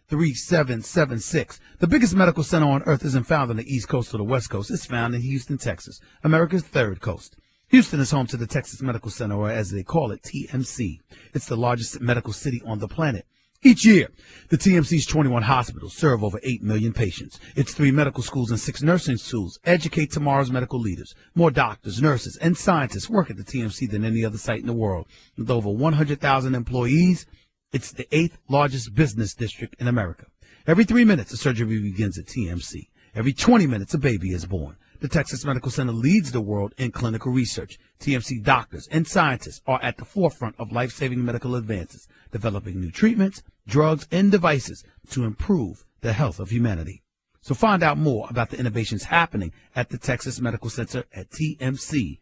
866-729-3776. The biggest medical center on earth isn't found on the East Coast or the West Coast. It's found in Houston, Texas, America's third coast. Houston is home to the Texas Medical Center, or as they call it, TMC. It's the largest medical city on the planet. Each year, the TMC's 21 hospitals serve over 8 million patients. Its 3 medical schools and 6 nursing schools educate tomorrow's medical leaders. More doctors, nurses, and scientists work at the TMC than any other site in the world. With over 100,000 employees, it's the 8th largest business district in America. Every 3 minutes, a surgery begins at TMC. Every 20 minutes, a baby is born. The Texas Medical Center leads the world in clinical research. TMC doctors and scientists are at the forefront of life-saving medical advances, developing new treatments, drugs, and devices to improve the health of humanity. So find out more about the innovations happening at the Texas Medical Center at tmc.edu.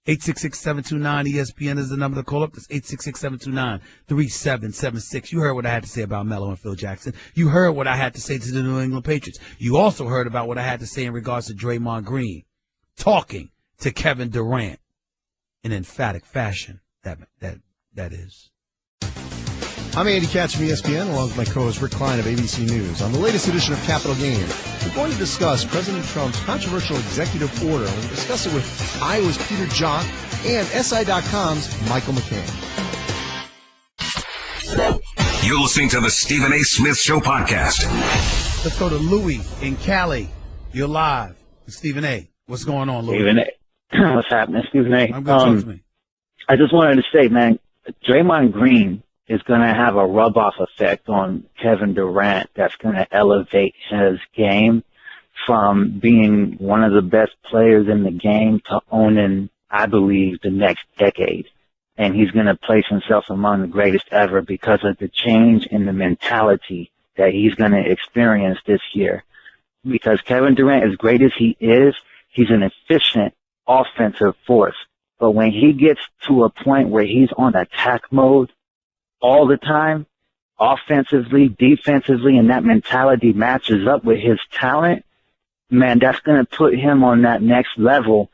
866-729-ESPN is the number to call up. That's 866-729-3776. You heard what I had to say about Melo and Phil Jackson. You heard what I had to say to the New England Patriots. You also heard about what I had to say in regards to Draymond Green talking to Kevin Durant in emphatic fashion. That is. I'm Andy Katz from ESPN, along with my co-host Rick Klein of ABC News. On the latest edition of Capital Gain, we're going to discuss President Trump's controversial executive order. We'll discuss it with Iowa's Peter Jock and SI.com's Michael McCann. You're listening to the Stephen A. Smith Show podcast. Let's go to Louie in Cali. You're live with Stephen A. What's going on, Louie? Stephen A. What's happening, Stephen A? I'm good. Talk to me. I just wanted to say, man, Draymond Green is going to have a rub-off effect on Kevin Durant that's going to elevate his game from being one of the best players in the game to owning, I believe, the next decade. And he's going to place himself among the greatest ever because of the change in the mentality that he's going to experience this year. Because Kevin Durant, as great as he is, he's an efficient offensive force. But when he gets to a point where he's on attack mode all the time, offensively, defensively, and that mentality matches up with his talent, man, that's going to put him on that next level,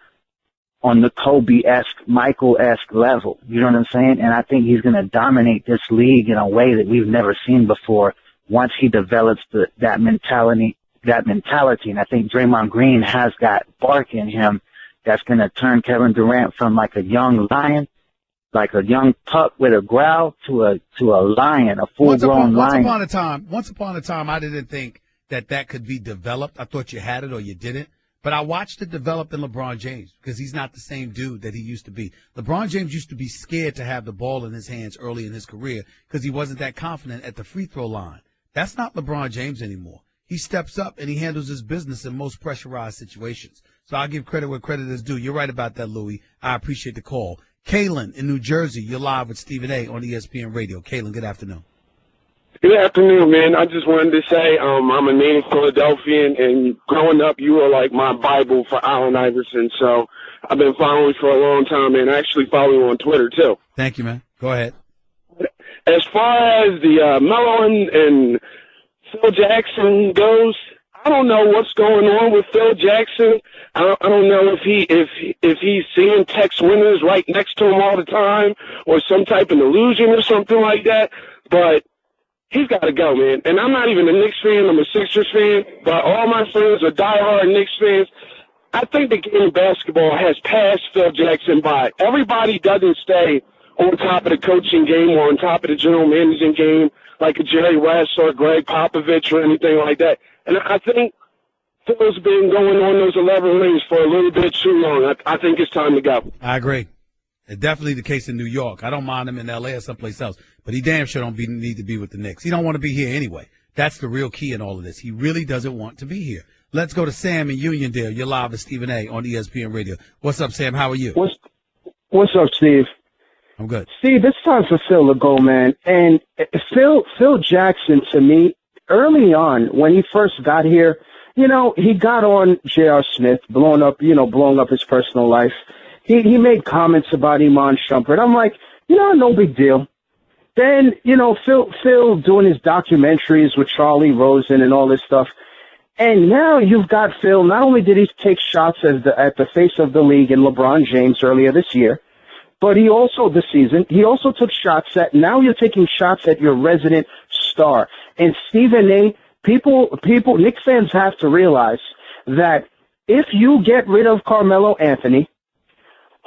on the Kobe-esque, Michael-esque level. You know what I'm saying? And I think he's going to dominate this league in a way that we've never seen before once he develops that mentality. And I think Draymond Green has that bark in him that's going to turn Kevin Durant from like a young lion, like a young pup with a growl, to a lion, a full-grown lion. Once upon a time, I didn't think that could be developed. I thought you had it or you didn't. But I watched it develop in LeBron James because he's not the same dude that he used to be. LeBron James used to be scared to have the ball in his hands early in his career because he wasn't that confident at the free throw line. That's not LeBron James anymore. He steps up and he handles his business in most pressurized situations. So I'll give credit where credit is due. You're right about that, Louie. I appreciate the call. Kaylin in New Jersey, you're live with Stephen A. on ESPN Radio. Kaylin, good afternoon. Good afternoon, man. I just wanted to say I'm a native Philadelphian, and growing up, you were like my Bible for Allen Iverson. So I've been following you for a long time, and I actually follow you on Twitter, too. Thank you, man. Go ahead. As far as the Melo and Phil Jackson goes, I don't know what's going on with Phil Jackson. I don't know if he's seeing Tex Winters right next to him all the time or some type of illusion or something like that. But he's got to go, man. And I'm not even a Knicks fan. I'm a Sixers fan. But all my friends are diehard Knicks fans. I think the game of basketball has passed Phil Jackson by. Everybody doesn't stay on top of the coaching game or on top of the general managing game like a Jerry West or Greg Popovich or anything like that. And I think Phil's been going on those 11 rings for a little bit too long. I think it's time to go. I agree. It's definitely the case in New York. I don't mind him in L.A. or someplace else, but he damn sure don't need to be with the Knicks. He don't want to be here anyway. That's the real key in all of this. He really doesn't want to be here. Let's go to Sam in Uniondale. You're live with Stephen A. on ESPN Radio. What's up, Sam? How are you? What's up, Steve? I'm good. Steve, it's time for Phil to go, man. And Phil Jackson, to me, early on when he first got here, you know, he got on J.R. Smith, blowing up his personal life. He made comments about Iman Shumpert. I'm like, no big deal. Then, Phil doing his documentaries with Charlie Rosen and all this stuff. And now you've got Phil. Not only did he take shots at the face of the league in LeBron James earlier this year, but he also took shots at, now you're taking shots at your resident star. And Stephen A., people, Knicks fans have to realize that if you get rid of Carmelo Anthony,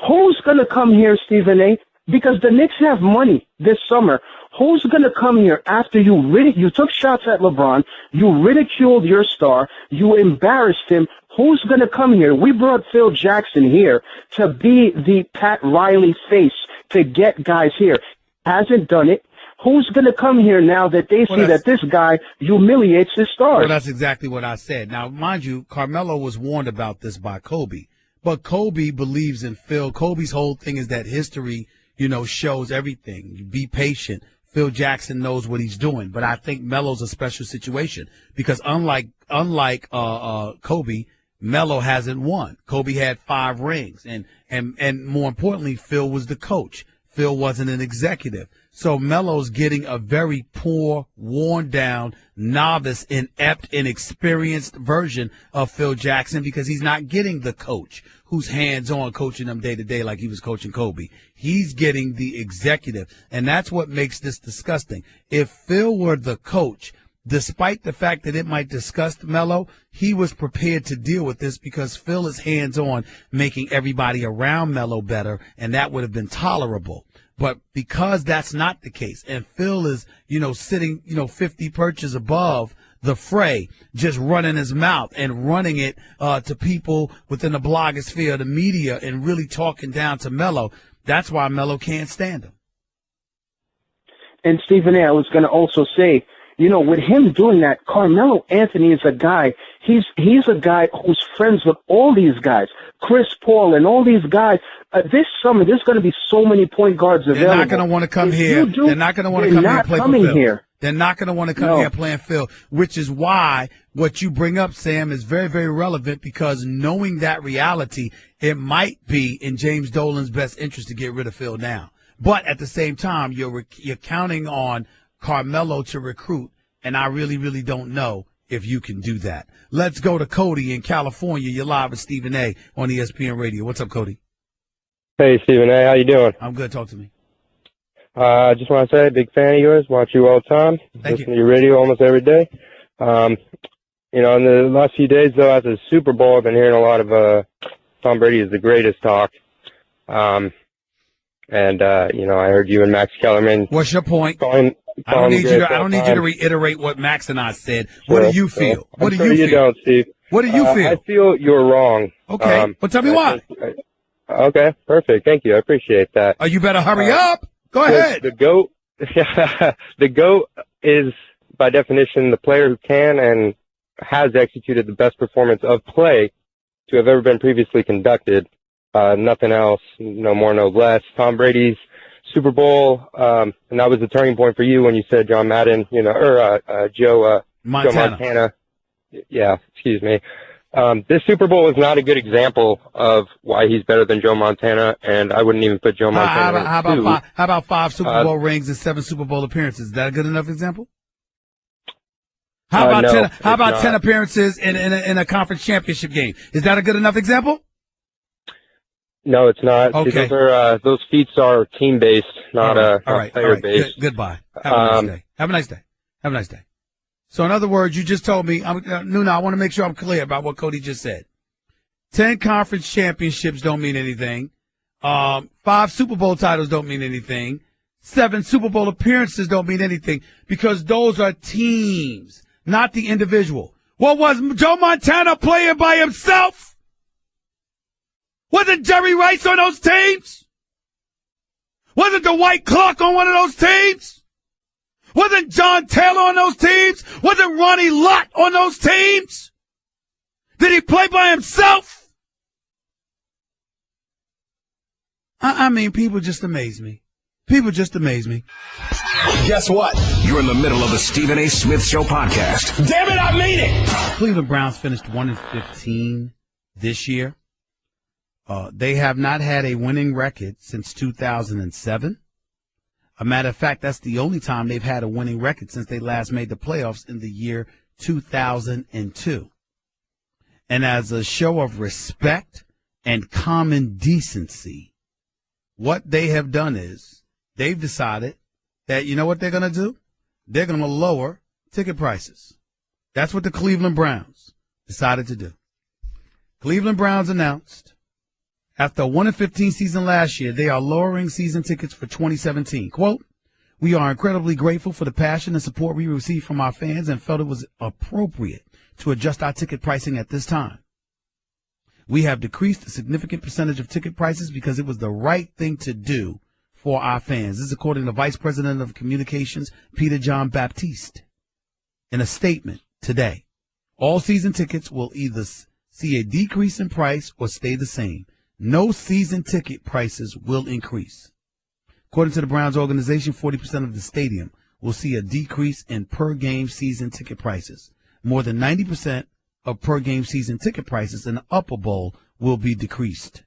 who's going to come here, Stephen A.? Because the Knicks have money this summer. Who's going to come here after you took shots at LeBron, you ridiculed your star, you embarrassed him? Who's going to come here? We brought Phil Jackson here to be the Pat Riley face to get guys here. Hasn't done it. Who's going to come here now that they see that this guy humiliates his stars? Well, that's exactly what I said. Now, mind you, Carmelo was warned about this by Kobe. But Kobe believes in Phil. Kobe's whole thing is that history, shows everything. You be patient. Phil Jackson knows what he's doing. But I think Melo's a special situation because unlike Kobe, Melo hasn't won. Kobe had 5 rings. And more importantly, Phil was the coach. Phil wasn't an executive. So Melo's getting a very poor, worn-down, novice, inept, inexperienced version of Phil Jackson because he's not getting the coach who's hands-on coaching him day-to-day like he was coaching Kobe. He's getting the executive, and that's what makes this disgusting. If Phil were the coach, despite the fact that it might disgust Melo, he was prepared to deal with this because Phil is hands-on making everybody around Melo better, and that would have been tolerable. But because that's not the case, and Phil is, sitting, 50 perches above the fray, just running his mouth and running it to people within the blogosphere, the media, and really talking down to Melo, that's why Melo can't stand him. And Stephen A., I was going to also say, with him doing that, Carmelo Anthony is a guy, he's a guy who's friends with all these guys, Chris Paul and all these guys. This summer, there's going to be so many point guards available. They're not going to want to come here. They're not going to want to come here and play for Phil. They're not going to want to come here playing Phil, which is why what you bring up, Sam, is very, very relevant because knowing that reality, it might be in James Dolan's best interest to get rid of Phil now. But at the same time, you're counting on Carmelo to recruit, and I really, really don't know if you can do that. Let's go to Cody in California. You're live with Stephen A. on ESPN Radio. What's up, Cody? Hey, Stephen A. How you doing? I'm good. Talk to me. I just want to say, big fan of yours. Watch you all the time. Listen to your radio almost every day. In the last few days, though, after the Super Bowl, I've been hearing a lot of Tom Brady is the greatest talk. I heard you and Max Kellerman. What's your point? I don't need you to reiterate what Max and I said. What do you feel? What do you feel? You don't, Steve. What do you feel? I feel you're wrong. Okay. Well, tell me why. Okay, perfect. Thank you. I appreciate that. Oh, you better hurry up. Go ahead. The GOAT, the GOAT is, by definition, the player who can and has executed the best performance of play to have ever been previously conducted. Nothing else, no more, no less. Tom Brady's Super Bowl, and that was the turning point for you when you said John Madden, Joe Montana. Yeah, excuse me. This Super Bowl is not a good example of why he's better than Joe Montana, and I wouldn't even put Joe Montana How about 5 Super Bowl rings and 7 Super Bowl appearances? Is that a good enough example? How about no, 10 appearances in a conference championship game? Is that a good enough example? No, it's not. Okay. Those feats are team-based, not player-based. Goodbye. Have a nice day. Have a nice day. Have a nice day. So, in other words, you just told me, Nuna, I want to make sure I'm clear about what Cody just said. 10 conference championships don't mean anything. 5 Super Bowl titles don't mean anything. 7 Super Bowl appearances don't mean anything because those are teams, not the individual. What was Joe Montana playing by himself? Wasn't Jerry Rice on those teams? Wasn't Dwight Clark on one of those teams? Wasn't John Taylor on those teams? Wasn't Ronnie Lott on those teams? Did he play by himself? I mean, people just amaze me. People just amaze me. Guess what? You're in the middle of the Stephen A. Smith Show podcast. Damn it, I mean it! Cleveland Browns finished 1-15 this year. They have not had a winning record since 2007. A matter of fact, that's the only time they've had a winning record since they last made the playoffs in the year 2002. And as a show of respect and common decency, what they have done is they've decided that, you know what they're going to do? They're going to lower ticket prices. That's what the Cleveland Browns decided to do. Cleveland Browns announced after a 1-15 season last year, they are lowering season tickets for 2017. Quote, "We are incredibly grateful for the passion and support we received from our fans and felt it was appropriate to adjust our ticket pricing at this time. We have decreased a significant percentage of ticket prices because it was the right thing to do for our fans." This is according to Vice President of Communications, Peter John Baptiste. In a statement today, all season tickets will either see a decrease in price or stay the same. No season ticket prices will increase. According to the Browns organization, 40% of the stadium will see a decrease in per-game season ticket prices. More than 90% of per-game season ticket prices in the Upper Bowl will be decreased.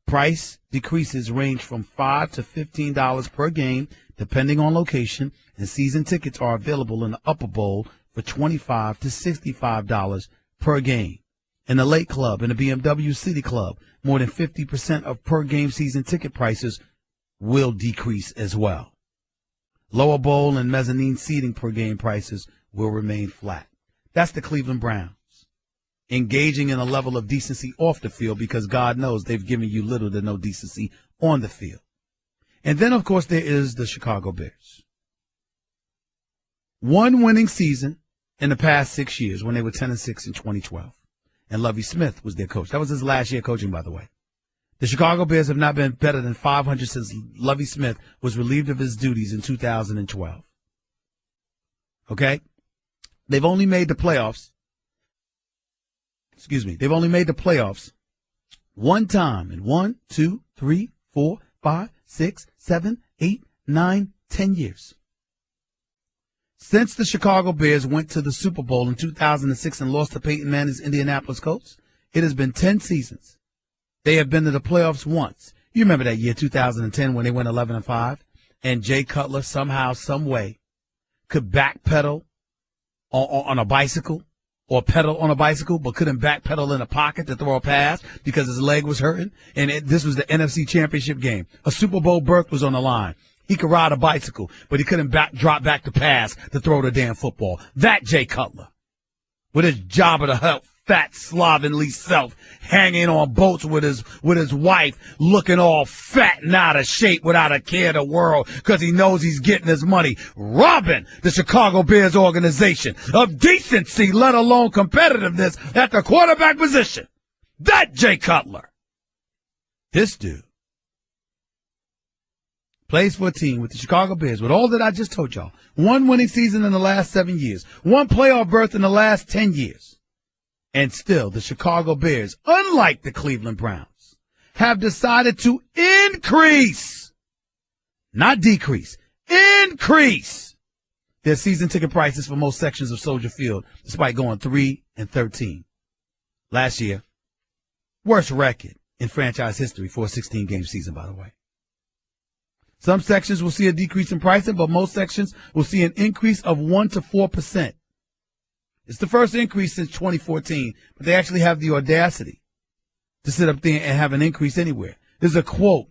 Price decreases range from $5 to $15 per game, depending on location, and season tickets are available in the Upper Bowl for $25 to $65 per game. In the Lake Club and the BMW City Club, more than 50% of per-game season ticket prices will decrease as well. Lower bowl and mezzanine seating per-game prices will remain flat. That's the Cleveland Browns, engaging in a level of decency off the field because God knows they've given you little to no decency on the field. And then, of course, there is the Chicago Bears. One winning season in the past 6 years when they were 10-6 in 2012. And Lovie Smith was their coach. That was his last year coaching, by the way. The Chicago Bears have not been better than 500 since Lovie Smith was relieved of his duties in 2012. Okay? They've only made the playoffs. They've only made the playoffs one time in 1, 2, 3, 4, 5, 6, 7, 8, 9, 10 years. Since the Chicago Bears went to the Super Bowl in 2006 and lost to Peyton Manning's Indianapolis Colts, it has been 10 seasons. They have been to the playoffs once. You remember that year, 2010, when they went 11-5, and Jay Cutler somehow, some way, could backpedal on a bicycle or pedal on a bicycle, but couldn't backpedal in a pocket to throw a pass because his leg was hurting. And this was the NFC Championship game. A Super Bowl berth was on the line. He could ride a bicycle, but he couldn't drop back to pass to throw the damn football. That Jay Cutler, with his job of the help, fat slovenly self, hanging on boats with his wife, looking all fat and out of shape without a care in the world because he knows he's getting his money, robbing the Chicago Bears organization of decency, let alone competitiveness at the quarterback position. That Jay Cutler. This dude plays for a team with the Chicago Bears, with all that I just told y'all. One winning season in the last 7 years. One playoff berth in the last 10 years. And still, the Chicago Bears, unlike the Cleveland Browns, have decided to increase, not decrease, increase their season ticket prices for most sections of Soldier Field, despite going 3-13. Last year, worst record in franchise history for a 16-game season, by the way. Some sections will see a decrease in pricing, but most sections will see an increase of 1 to 4%. It's the first increase since 2014, but they actually have the audacity to sit up there and have an increase anywhere. There's a quote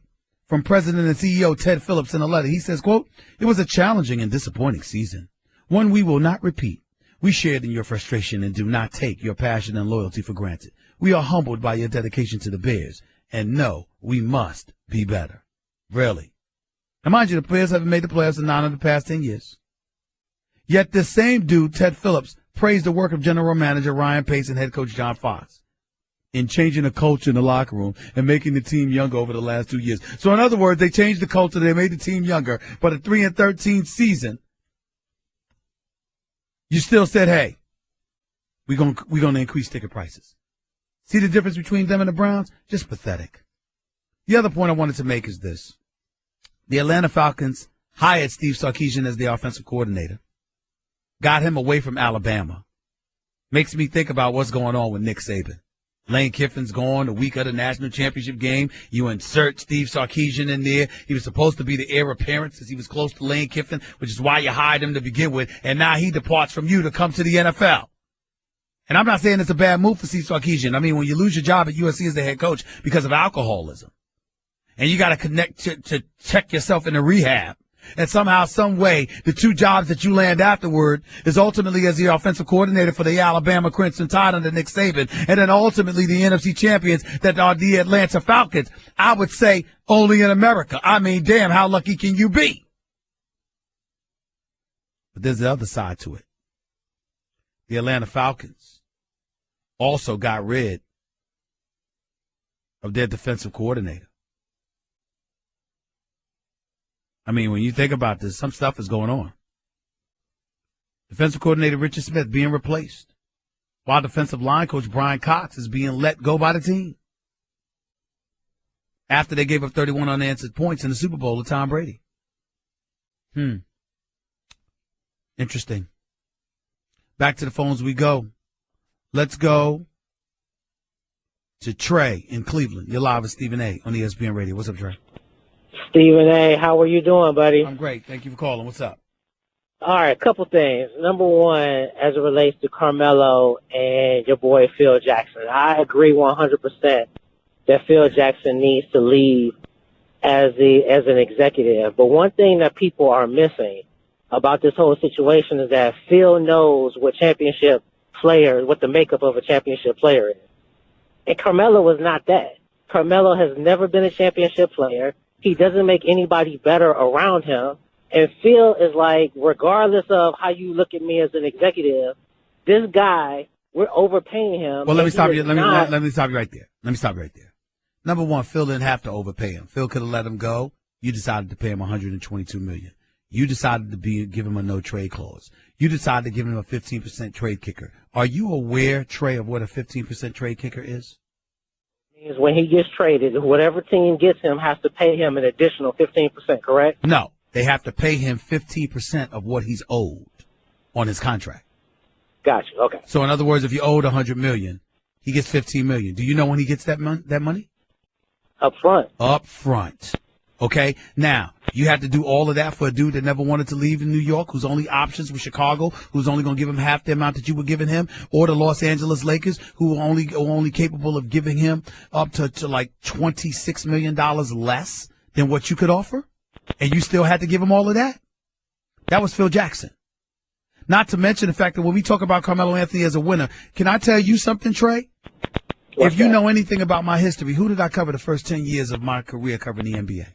from President and CEO Ted Phillips in a letter. He says, quote, "It was a challenging and disappointing season, one we will not repeat. We shared in your frustration and do not take your passion and loyalty for granted. We are humbled by your dedication to the Bears and know we must be better." Really. Now, mind you, the Bears haven't made the playoffs in 9 of the past 10 years. Yet this same dude, Ted Phillips, praised the work of General Manager Ryan Pace and head coach John Fox in changing the culture in the locker room and making the team younger over the last 2 years. So in other words, they changed the culture, they made the team younger, but a 3-13 season, you still said, hey, we're gonna increase ticket prices. See the difference between them and the Browns? Just pathetic. The other point I wanted to make is this. The Atlanta Falcons hired Steve Sarkisian as the offensive coordinator, got him away from Alabama. Makes me think about what's going on with Nick Saban. Lane Kiffin's gone the week of the national championship game. You insert Steve Sarkisian in there. He was supposed to be the heir apparent since he was close to Lane Kiffin, which is why you hired him to begin with. And now he departs from you to come to the NFL. And I'm not saying it's a bad move for Steve Sarkisian. I mean, when you lose your job at USC as the head coach because of alcoholism, and you got to connect to check yourself into rehab, and somehow, some way, the 2 jobs that you land afterward is ultimately as the offensive coordinator for the Alabama Crimson Tide under Nick Saban, and then ultimately the NFC champions that are the Atlanta Falcons. I would say only in America. I mean, damn, how lucky can you be? But there's the other side to it. The Atlanta Falcons also got rid of their defensive coordinator. I mean, when you think about this, some stuff is going on. Defensive coordinator Richard Smith being replaced, while defensive line coach Brian Cox is being let go by the team after they gave up 31 unanswered points in the Super Bowl to Tom Brady. Interesting. Back to the phones we go. Let's go to Trey in Cleveland. You're live with Stephen A. on ESPN Radio. What's up, Trey? Stephen A., how are you doing, buddy? I'm great. Thank you for calling. What's up? All right, a couple things. Number one, as it relates to Carmelo and your boy Phil Jackson, I agree 100% that Phil Jackson needs to leave as an executive. But one thing that people are missing about this whole situation is that Phil knows what the makeup of a championship player is. And Carmelo was not that. Carmelo has never been a championship player. He doesn't make anybody better around him. And Phil is like, regardless of how you look at me as an executive, this guy, we're overpaying him. Well, let me stop you. Let me stop you right there. Number one, Phil didn't have to overpay him. Phil could have let him go. You decided to pay him $122 million. You decided to give him a no trade clause. You decided to give him a 15% trade kicker. Are you aware, Trey, of what a 15% trade kicker is? When he gets traded, whatever team gets him has to pay him an additional 15%, correct? No, they have to pay him 15% of what he's owed on his contract. Gotcha. Okay. So in other words, if you owed $100 million, he gets $15 million. Do you know when he gets that money? Up front. Up front. Okay. Now you have to do all of that for a dude that never wanted to leave in New York, whose only options were Chicago, who's only going to give him half the amount that you were giving him, or the Los Angeles Lakers, who are only capable of giving him up to like $26 million less than what you could offer, and you still had to give him all of that. That was Phil Jackson. Not to mention the fact that when we talk about Carmelo Anthony as a winner, can I tell you something, Trey? If you know anything about my history, who did I cover the first 10 years of my career covering the NBA?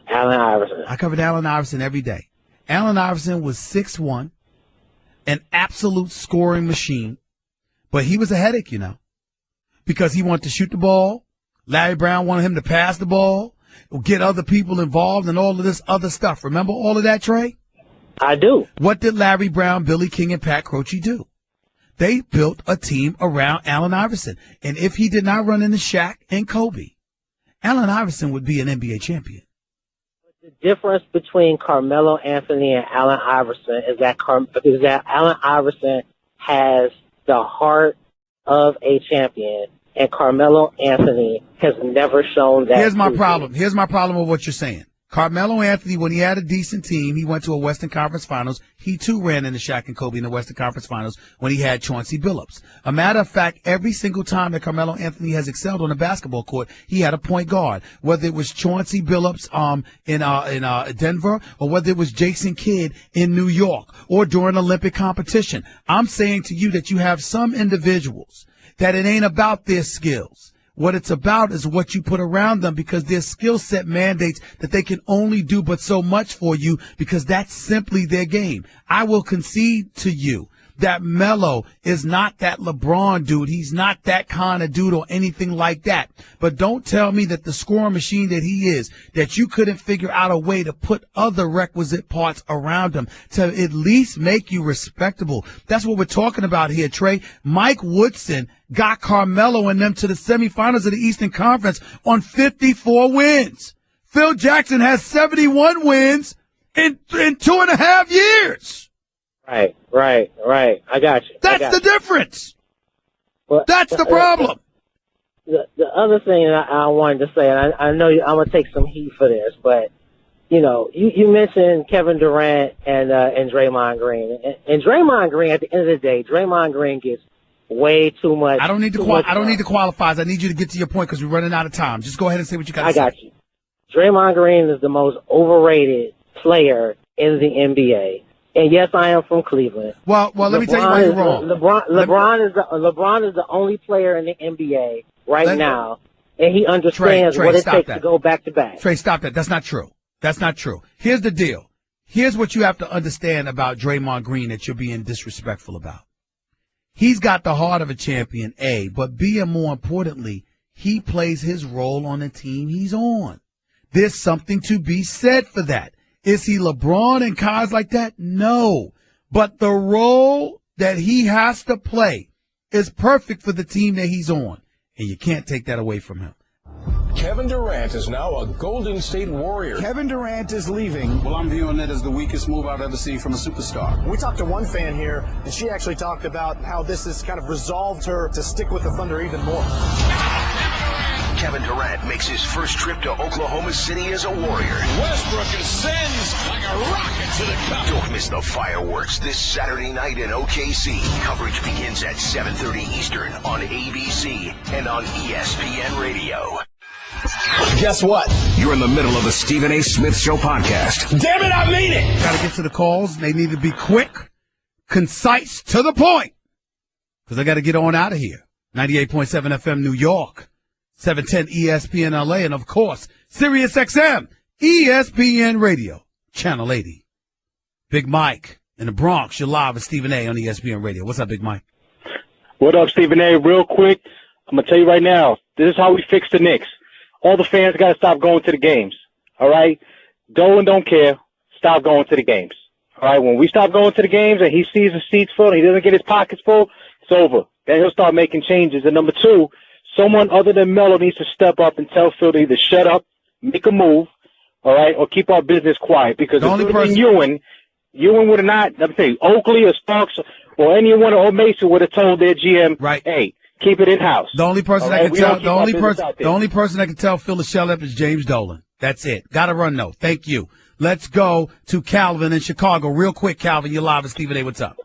Allen Iverson. I covered Allen Iverson every day. Allen Iverson was 6'1", an absolute scoring machine, but he was a headache, because he wanted to shoot the ball. Larry Brown wanted him to pass the ball, get other people involved, and all of this other stuff. Remember all of that, Trey? I do. What did Larry Brown, Billy King, and Pat Croce do? They built a team around Allen Iverson. And if he did not run into Shaq and Kobe, Allen Iverson would be an NBA champion. The difference between Carmelo Anthony and Allen Iverson is that Allen Iverson has the heart of a champion, and Carmelo Anthony has never shown that. Here's my problem with what you're saying. Carmelo Anthony, when he had a decent team, he went to a Western Conference Finals. He, too, ran into Shaq and Kobe in the Western Conference Finals when he had Chauncey Billups. A matter of fact, every single time that Carmelo Anthony has excelled on the basketball court, he had a point guard, whether it was Chauncey Billups in Denver or whether it was Jason Kidd in New York or during Olympic competition. I'm saying to you that you have some individuals that it ain't about their skills. What it's about is what you put around them, because their skill set mandates that they can only do but so much for you, because that's simply their game. I will concede to you that Melo is not that LeBron dude. He's not that kind of dude or anything like that. But don't tell me that the scoring machine that he is, that you couldn't figure out a way to put other requisite parts around him to at least make you respectable. That's what we're talking about here, Trey. Mike Woodson got Carmelo and them to the semifinals of the Eastern Conference on 54 wins. Phil Jackson has 71 wins in 2.5 years. Right. I got you. That's the difference. But that's the problem. The other thing I wanted to say, and I know I'm going to take some heat for this, but, you mentioned Kevin Durant and Draymond Green. And Draymond Green, at the end of the day, Draymond Green gets way too much. I don't need to qualifiers. I need you to get to your point because we're running out of time. Just go ahead and say what you got to say. I got you. Draymond Green is the most overrated player in the NBA. And yes, I am from Cleveland. Well, let me tell you why you're wrong. LeBron is the only player in the NBA right now, and he understands what it takes to go back to back. Trey, stop that. That's not true. That's not true. Here's the deal. Here's what you have to understand about Draymond Green that you're being disrespectful about. He's got the heart of a champion, A, but B, and more importantly, he plays his role on the team he's on. There's something to be said for that. Is he LeBron and guys like that? No. But the role that he has to play is perfect for the team that he's on. And you can't take that away from him. Kevin Durant is now a Golden State Warrior. Kevin Durant is leaving. Well, I'm viewing it as the weakest move I've ever seen from a superstar. We talked to one fan here, and she actually talked about how this has kind of resolved her to stick with the Thunder even more. Kevin Durant makes his first trip to Oklahoma City as a Warrior. Westbrook ascends like a rocket to the cup. Don't miss the fireworks this Saturday night in OKC. Coverage begins at 7:30 Eastern on ABC and on ESPN Radio. Guess what? You're in the middle of the Stephen A. Smith Show podcast. Damn it, I mean it! Got to get to the calls. They need to be quick, concise, to the point. Because I got to get on out of here. 98.7 FM New York. 710 ESPN LA, and of course, Sirius XM, ESPN Radio, Channel 80. Big Mike in the Bronx, you're live with Stephen A. on ESPN Radio. What's up, Big Mike? What up, Stephen A.? Real quick, I'm going to tell you right now, this is how we fix the Knicks. All the fans got to stop going to the games, all right? Dolan don't care. Stop going to the games, all right? When we stop going to the games and he sees the seats full and he doesn't get his pockets full, it's over. Then he'll start making changes. And number two, someone other than Melo needs to step up and tell Phil to either shut up, make a move, all right, or keep our business quiet. Because if it was Ewing would have not, I'm saying, Oakley or Starks or anyone or Mason would have told their GM, right, hey, keep it in house. The only person that can tell Phil to shut up is James Dolan. That's it. Got to run though. Thank you. Let's go to Calvin in Chicago. Real quick, Calvin, you're live with Stephen A. What's up?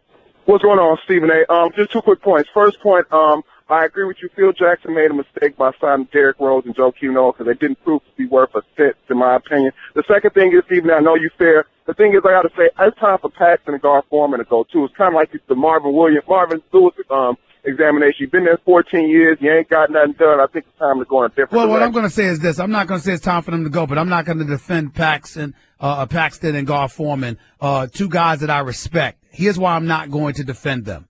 What's going on, Stephen A? Just 2 quick points. First point, I agree with you. Phil Jackson made a mistake by signing Derrick Rose and Joe Noah because they didn't prove to be worth a cent, in my opinion. The second thing is, Stephen, I know you fair. The thing is, I got to say, it's time for Paxton and Gar Forman to go, too. It's kind of like the Marvin Lewis examination. You've been there 14 years. You ain't got nothing done. I think it's time to go in a different direction. What I'm going to say is this. I'm not going to say it's time for them to go, but I'm not going to defend Paxton and Gar Forman, 2 guys that I respect. Here's why I'm not going to defend them.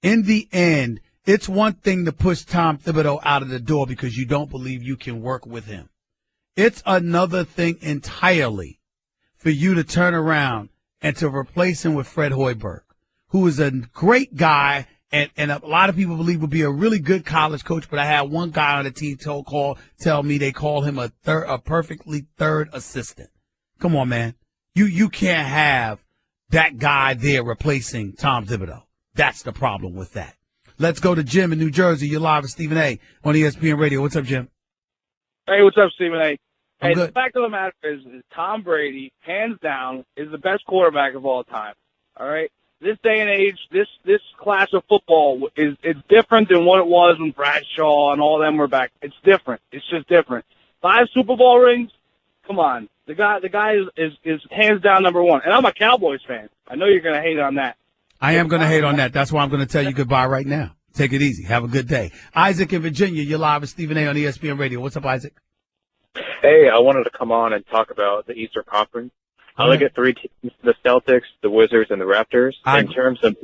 In the end, it's one thing to push Tom Thibodeau out of the door because you don't believe you can work with him. It's another thing entirely for you to turn around and to replace him with Fred Hoiberg, who is a great guy and a lot of people believe would be a really good college coach. But I had one guy on the team tell me they call him a perfectly third assistant. Come on, man. You can't have that guy there replacing Tom Thibodeau. That's the problem with that. Let's go to Jim in New Jersey. You're live with Stephen A. on ESPN Radio. What's up, Jim? Hey, what's up, Stephen A.? Hey, the fact of the matter is Tom Brady, hands down, is the best quarterback of all time. All right? This day and age, this class of football it's different than what it was when Bradshaw and all them were back. It's different. It's just different. 5 Super Bowl rings? Come on. The guy is hands down number one. And I'm a Cowboys fan. I know you're going to hate on that. I am going to hate on that. That's why I'm going to tell you goodbye right now. Take it easy. Have a good day. Isaac in Virginia, you're live with Stephen A. on ESPN Radio. What's up, Isaac? Hey, I wanted to come on and talk about the Eastern Conference. I look at 3 teams: the Celtics, the Wizards, and the Raptors. In terms of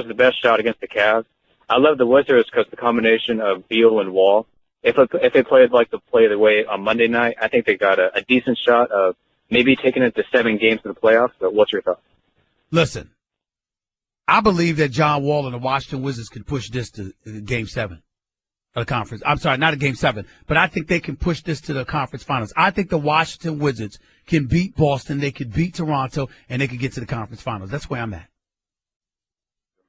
the best shot against the Cavs, I love the Wizards because the combination of Beal and Wall. If they played like the way on Monday night, I think they got a decent shot of maybe taking it to 7 games in the playoffs. But what's your thought? Listen, I believe that John Wall and the Washington Wizards can push this to Game 7 of the conference. I'm sorry, not a Game 7, but I think they can push this to the conference finals. I think the Washington Wizards can beat Boston, they could beat Toronto, and they could get to the conference finals. That's where I'm at.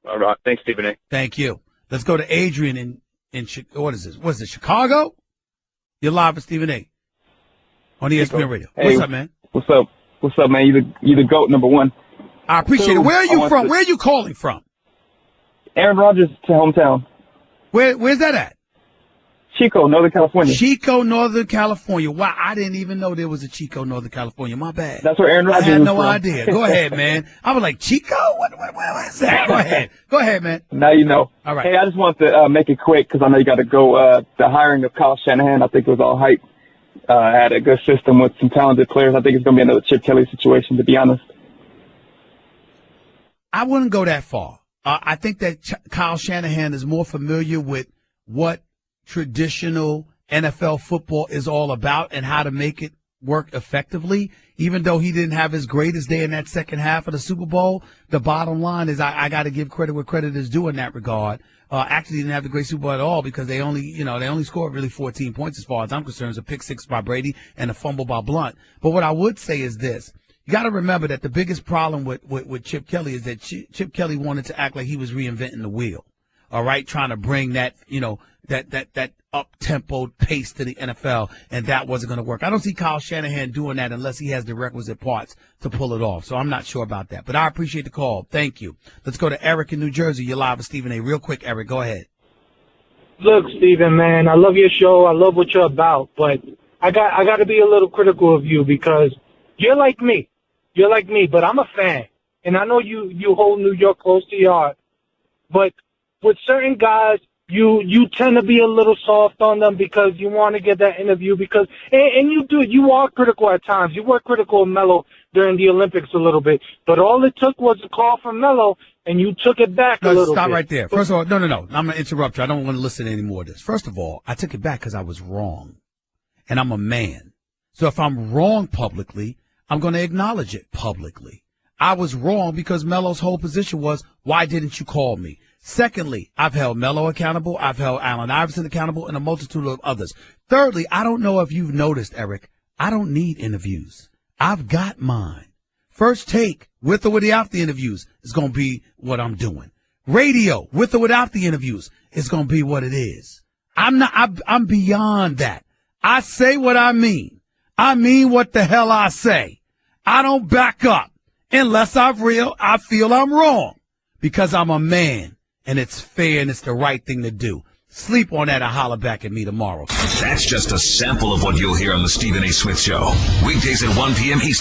All right. Thanks, Stephen A. Thank you. Let's go to Adrian in what is this? What is it, Chicago? You're live with Stephen A. on ESPN Radio. Hey, what's up, man? What's up? What's up, man? You the GOAT, number one. I appreciate it. Where are you from? Where are you calling from? Aaron Rodgers' hometown. Where's that at? Chico, Northern California. Chico, Northern California. Wow, I didn't even know there was a Chico, Northern California. My bad. That's where Aaron Rodgers is I had no from. idea. Go ahead, man. I was like, Chico? What is that? Go ahead. Go ahead, man. Now you know. All right. Hey, I just want to make it quick because I know you got to go. The hiring of Kyle Shanahan, I think it was all hype. Had a good system with some talented players. I think it's going to be another Chip Kelly situation, to be honest. I wouldn't go that far. I think that Kyle Shanahan is more familiar with what traditional NFL football is all about and how to make it work effectively. Even though he didn't have his greatest day in that second half of the Super Bowl, the bottom line is I got to give credit where credit is due in that regard. Actually didn't have the great Super Bowl at all because they only scored really 14 points as far as I'm concerned. It was a pick 6 by Brady and a fumble by Blunt. But what I would say is this. You got to remember that the biggest problem with Chip Kelly is that Chip Kelly wanted to act like he was reinventing the wheel. All right, trying to bring that, that up-tempo pace to the NFL, and that wasn't going to work. I don't see Kyle Shanahan doing that unless he has the requisite parts to pull it off. So I'm not sure about that. But I appreciate the call. Thank you. Let's go to Eric in New Jersey. You're live with Stephen A. Real quick, Eric, go ahead. Look, Stephen, man, I love your show. I love what you're about. But I got to be a little critical of you because you're like me. You're like me, but I'm a fan. And I know you hold New York close to your heart. But with certain guys, you tend to be a little soft on them because you want to get that interview because and you are critical at times. You were critical of Melo during the Olympics a little bit, but all it took was a call from Melo and you took it back a little bit. Stop right there. First of all, no. I'm going to interrupt you. I don't want to listen to any more of this. First of all, I took it back because I was wrong, and I'm a man. So if I'm wrong publicly, I'm going to acknowledge it publicly. I was wrong because Melo's whole position was, why didn't you call me? Secondly, I've held Melo accountable. I've held Allen Iverson accountable and a multitude of others. Thirdly, I don't know if you've noticed, Eric, I don't need interviews. I've got mine. First Take, with or without the interviews, is going to be what I'm doing. Radio, with or without the interviews, is going to be what it is. I'm beyond that. I say what I mean. I mean what the hell I say. I don't back up unless I feel I'm wrong because I'm a man. And it's fair and it's the right thing to do. Sleep on that and holler back at me tomorrow. That's just a sample of what you'll hear on the Stephen A. Smith Show. Weekdays at 1 p.m. Eastern.